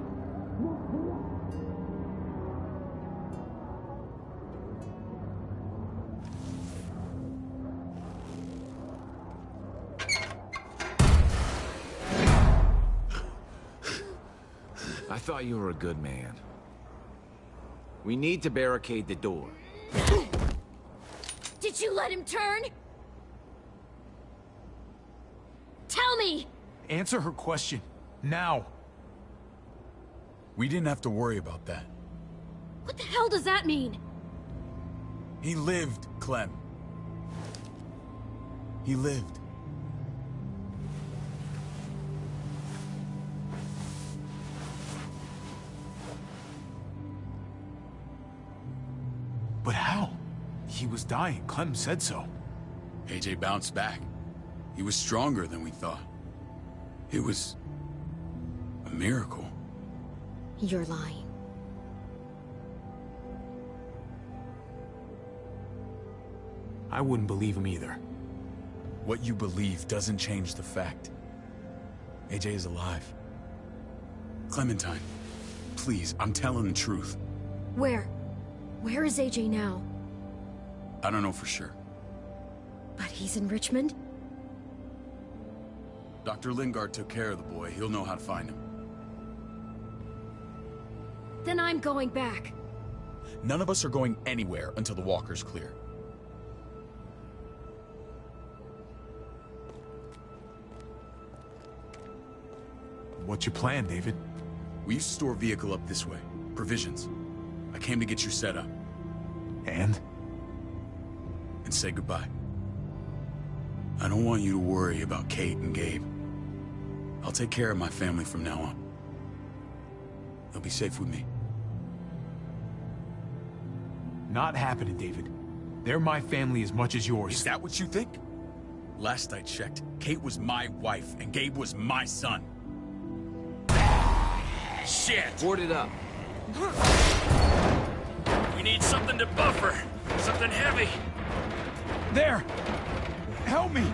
I thought you were a good man. We need to barricade the door. Did you let him turn? Tell me! Answer her question. Now. We didn't have to worry about that. What the hell does that mean? He lived, Clem. He lived. But how? He was dying. Clem said so. AJ bounced back. He was stronger than we thought. It was a miracle. You're lying. I wouldn't believe him either. What you believe doesn't change the fact. AJ is alive. Clementine, please, I'm telling the truth. Where? Where is AJ now? I don't know for sure. But he's in Richmond? Dr. Lingard took care of the boy. He'll know how to find him. Then I'm going back. None of us are going anywhere until the walker's clear. What's your plan, David? We used to store a vehicle up this way. Provisions. I came to get you set up. And? And say goodbye. I don't want you to worry about Kate and Gabe. I'll take care of my family from now on. They'll be safe with me. Not happening, David. They're my family as much as yours. Is that what you think? Last I checked, Kate was my wife and Gabe was my son. Shit! Board it up. We need something to buffer. Something heavy. There! Help me!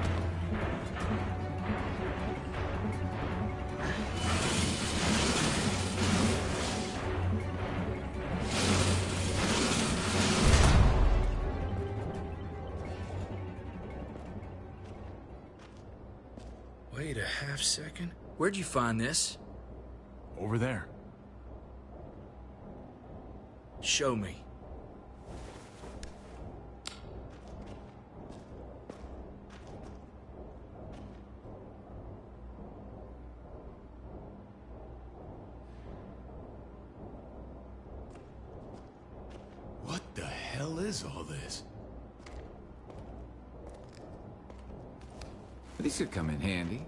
Wait a half second. Where'd you find this? Over there. Show me. What the hell is all this? These could come in handy.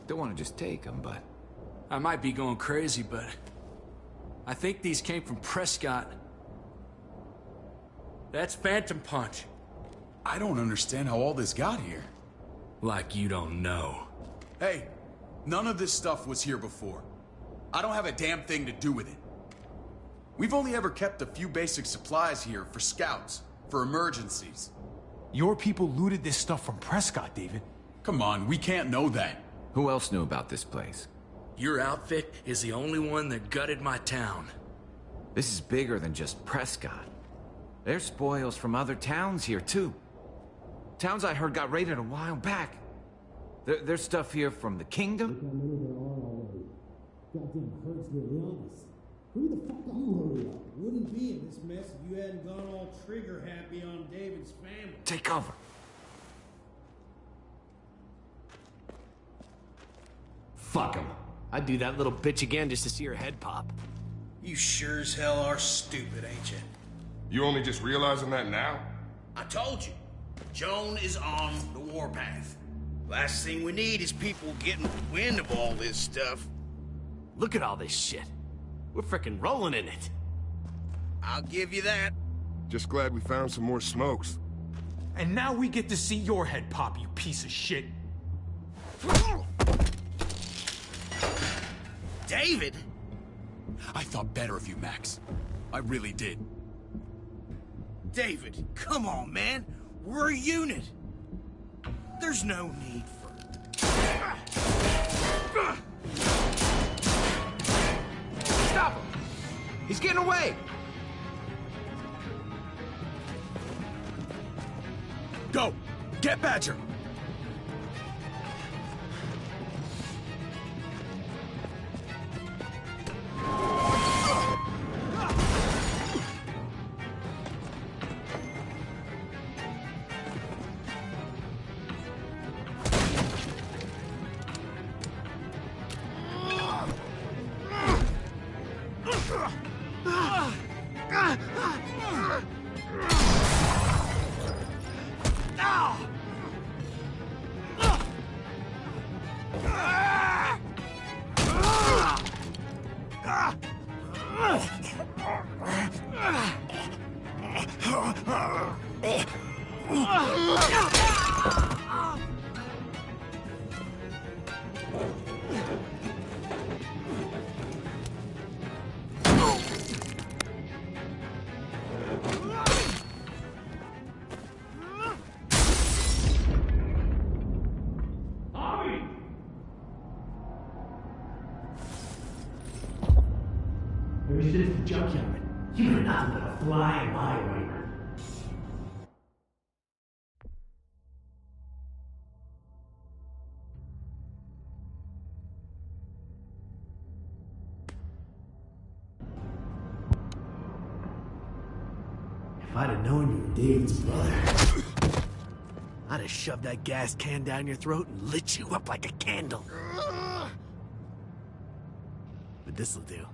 Don't want to just take them, but... I might be going crazy, but... I think these came from Prescott. That's Phantom Punch. I don't understand how all this got here. Like you don't know. Hey, none of this stuff was here before. I don't have a damn thing to do with it. We've only ever kept a few basic supplies here for scouts, for emergencies. Your people looted this stuff from Prescott, David. Come on, we can't know that. Who else knew about this place? Your outfit is the only one that gutted my town. This is bigger than just Prescott. There's spoils from other towns here, too. Towns I heard got raided a while back. There's stuff here from the kingdom. Goddamn hurts to be honest. Who the fuck are you hurry up? Wouldn't be in this mess if you hadn't gone all trigger happy on David's family. Take cover. Fuck him. I'd do that little bitch again just to see her head pop. You sure as hell are stupid, ain't you? You only just realizing that now? I told you. Joan is on the warpath. Last thing we need is people getting wind of all this stuff. Look at all this shit. We're frickin' rolling in it. I'll give you that. Just glad we found some more smokes. And now we get to see your head pop, you piece of shit. David? I thought better of you, Max. I really did. David, come on, man. We're a unit. There's no need for... Stop him! He's getting away! Go! Get Badger! Ever since the junkyard, you've been nothing but a fly in my ointment. If I'd have known you were David's brother, I'd have shoved that gas can down your throat and lit you up like a candle. But this'll do.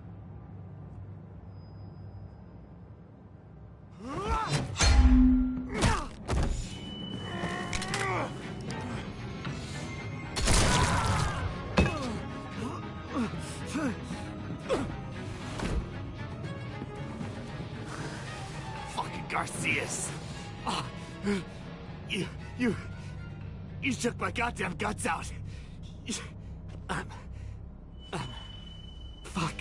Garcias. Oh, you shook my goddamn guts out. Fuck.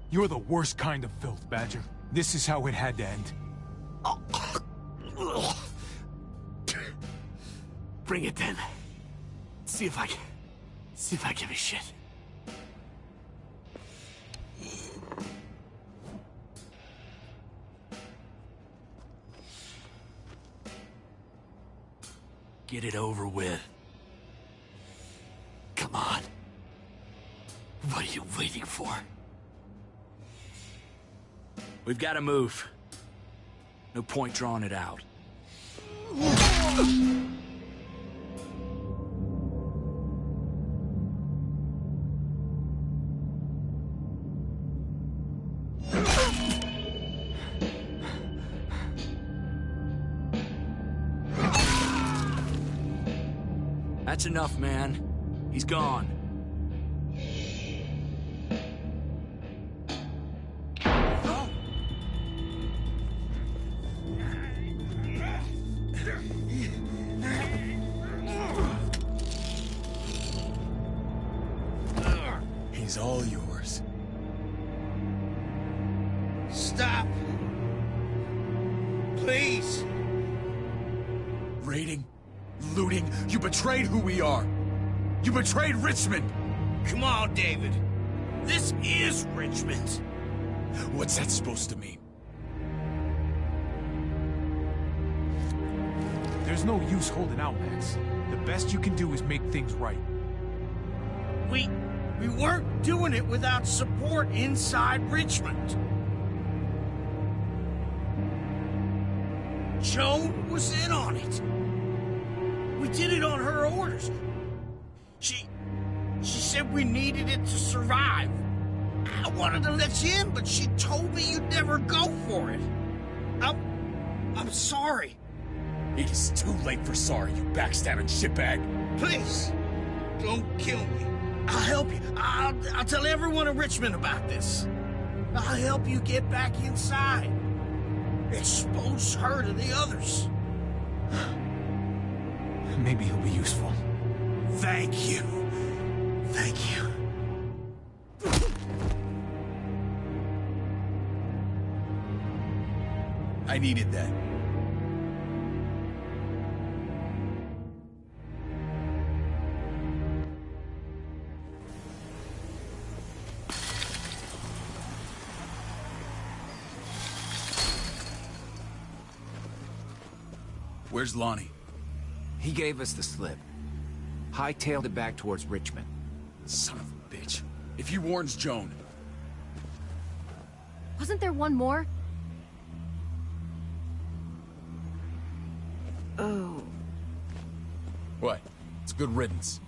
You're the worst kind of filth, Badger. This is how it had to end. Bring it then. See if I give a shit. Get it over with. Come on. What are you waiting for? We've got to move. No point drawing it out. That's enough, man. He's gone. He's all yours. Stop. Please. Raiding, looting, you betrayed who we are. You betrayed Richmond. Come on, David. This is Richmond. What's that supposed to mean? There's no use holding out, Max. The best you can do is make things right. We weren't doing it without support inside Richmond. Joan was in on it. We did it on her orders. She said we needed it to survive. I wanted to let you in, but she told me you'd never go for it. I'm sorry. It is too late for sorry, you backstabbing shitbag. Please, don't kill me. I'll help you. I'll tell everyone in Richmond about this. I'll help you get back inside. Expose her to the others. Maybe he'll be useful. Thank you. Thank you. I needed that. Where's Lonnie? He gave us the slip. Hightailed it back towards Richmond. Son of a bitch. If he warns Joan... Wasn't there one more? Oh. What? It's good riddance.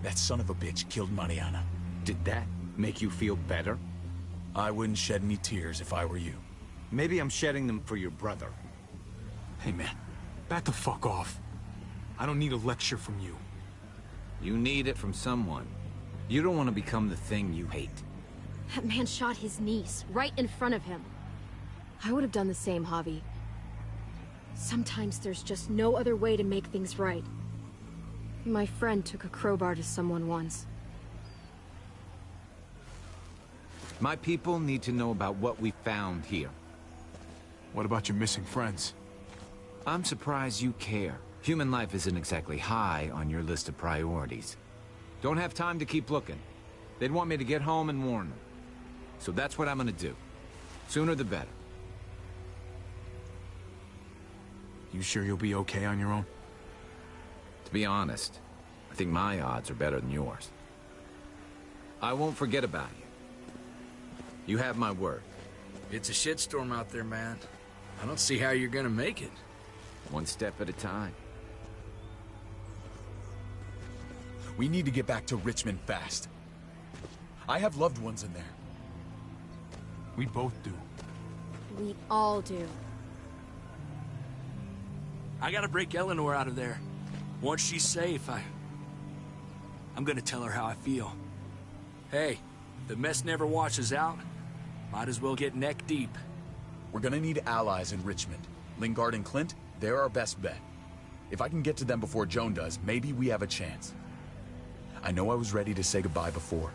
That son of a bitch killed Mariana. Did that make you feel better? I wouldn't shed any tears if I were you. Maybe I'm shedding them for your brother. Hey, man. Back the fuck off. I don't need a lecture from you. You need it from someone. You don't want to become the thing you hate. That man shot his niece, right in front of him. I would have done the same, Javi. Sometimes there's just no other way to make things right. My friend took a crowbar to someone once. My people need to know about what we found here. What about your missing friends? I'm surprised you care. Human life isn't exactly high on your list of priorities. Don't have time to keep looking. They'd want me to get home and warn them. So that's what I'm gonna do. Sooner the better. You sure you'll be okay on your own? To be honest, I think my odds are better than yours. I won't forget about you. You have my word. It's a shitstorm out there, man. I don't see how you're gonna make it. One step at a time. We need to get back to Richmond fast. I have loved ones in there. We both do. We all do. I gotta break Eleanor out of there. Once she's safe, I'm gonna tell her how I feel. Hey, the mess never washes out. Might as well get neck deep. We're gonna need allies in Richmond. Lingard and Clint, they're our best bet. If I can get to them before Joan does, maybe we have a chance. I know I was ready to say goodbye before,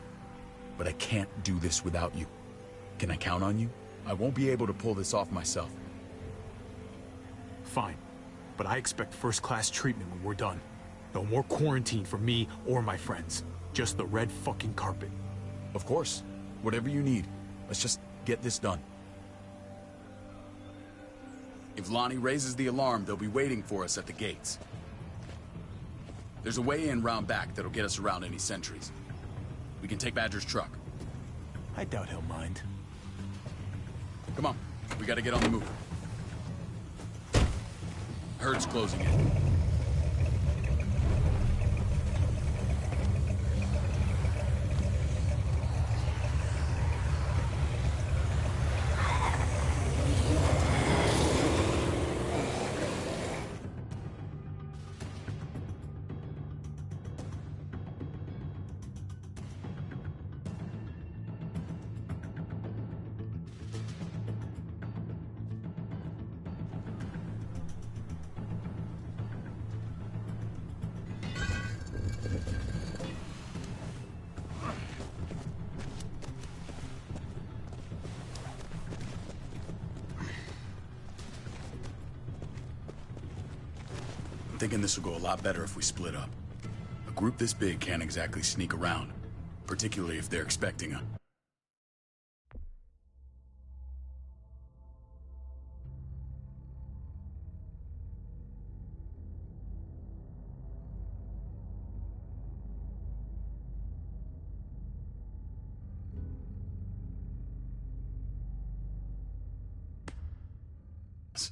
but I can't do this without you. Can I count on you? I won't be able to pull this off myself. Fine, but I expect first-class treatment when we're done. No more quarantine for me or my friends. Just the red fucking carpet. Of course. Whatever you need. Let's just get this done. If Lonnie raises the alarm, they'll be waiting for us at the gates. There's a way in round back that'll get us around any sentries. We can take Badger's truck. I doubt he'll mind. Come on, we gotta get on the move. Herd's closing in. I'm thinking this will go a lot better if we split up. A group this big can't exactly sneak around, particularly if they're expecting a...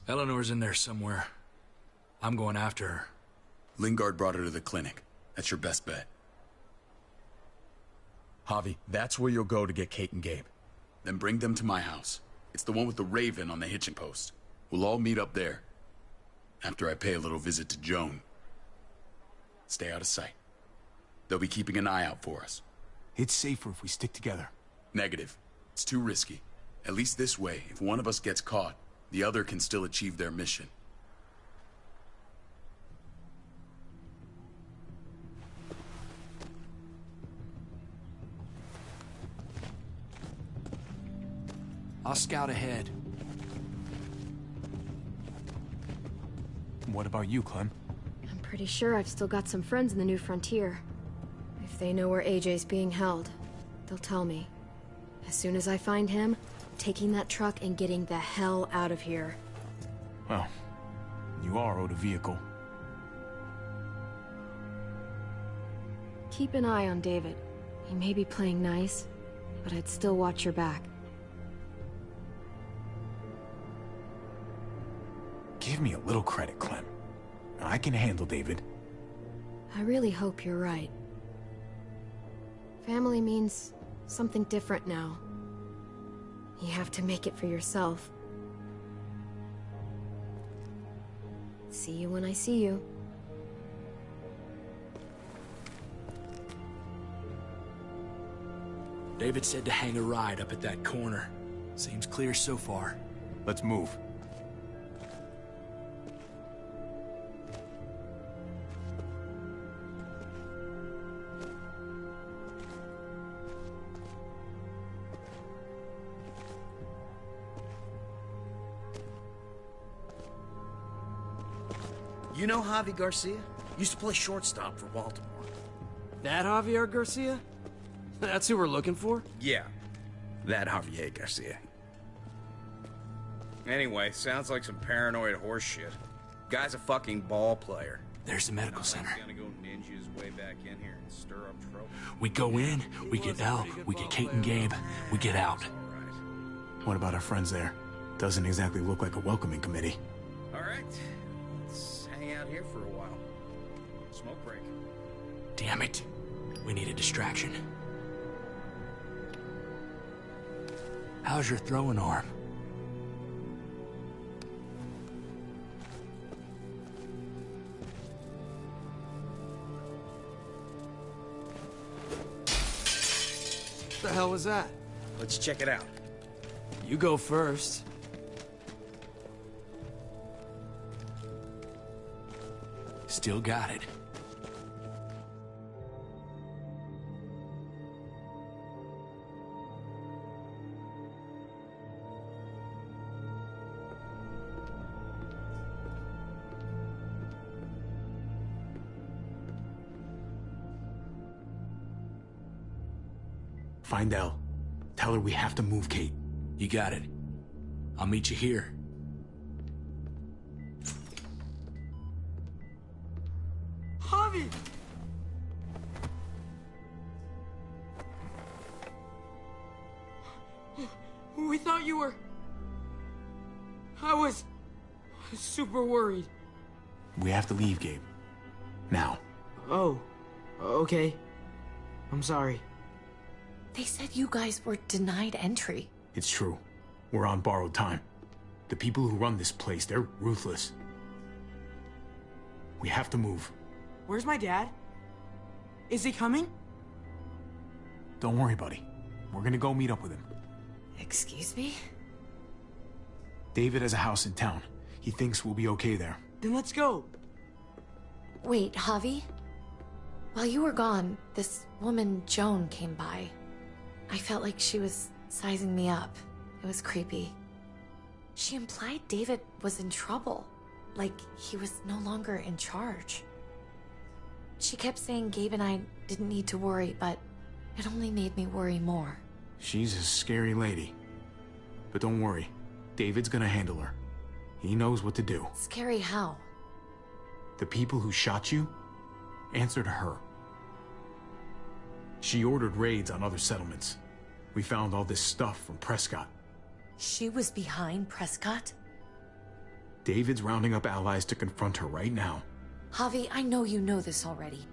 Eleanor's in there somewhere. I'm going after her. Lingard brought her to the clinic. That's your best bet. Javi, that's where you'll go to get Kate and Gabe. Then bring them to my house. It's the one with the raven on the hitching post. We'll all meet up there. After I pay a little visit to Joan. Stay out of sight. They'll be keeping an eye out for us. It's safer if we stick together. Negative. It's too risky. At least this way, if one of us gets caught, the other can still achieve their mission. I'll scout ahead. What about you, Clem? I'm pretty sure I've still got some friends in the New Frontier. If they know where AJ's being held, they'll tell me. As soon as I find him, I'm taking that truck and getting the hell out of here. Well, you are owed a vehicle. Keep an eye on David. He may be playing nice, but I'd still watch your back. Give me a little credit, Clem. I can handle David. I really hope you're right. Family means something different now. You have to make it for yourself. See you when I see you. David said to hang a ride up at that corner. Seems clear so far. Let's move. You know Javi Garcia? Used to play shortstop for Baltimore. That Javier Garcia? That's who we're looking for? Yeah, that Javier Garcia. Anyway, sounds like some paranoid horse shit. Guy's a fucking ball player. There's the medical center. He's gonna go ninja his way back in here and stir up trouble. We go in, we get Elle, we get Kate and Gabe, we get out. What about our friends there? Doesn't exactly look like a welcoming committee. All right, let's hang out here for a while. Smoke break. Damn it. We need a distraction. How's your throwing arm? What the hell was that? Let's check it out. You go first. Still got it. Find Elle. Tell her we have to move, Kate. You got it. I'll meet you here. Javi! We thought you were... I was super worried. We have to leave, Gabe. Now. Oh, okay. I'm sorry. They said you guys were denied entry. It's true. We're on borrowed time. The people who run this place, they're ruthless. We have to move. Where's my dad? Is he coming? Don't worry, buddy. We're gonna go meet up with him. Excuse me? David has a house in town. He thinks we'll be okay there. Then let's go. Wait, Javi? While you were gone, this woman, Joan, came by. I felt like she was sizing me up. It was creepy. She implied David was in trouble. Like he was no longer in charge. She kept saying Gabe and I didn't need to worry, but it only made me worry more. She's a scary lady. But don't worry. David's gonna handle her. He knows what to do. Scary how? The people who shot you answered her. She ordered raids on other settlements. We found all this stuff from Prescott. She was behind Prescott? David's rounding up allies to confront her right now. Javi, I know you know this already,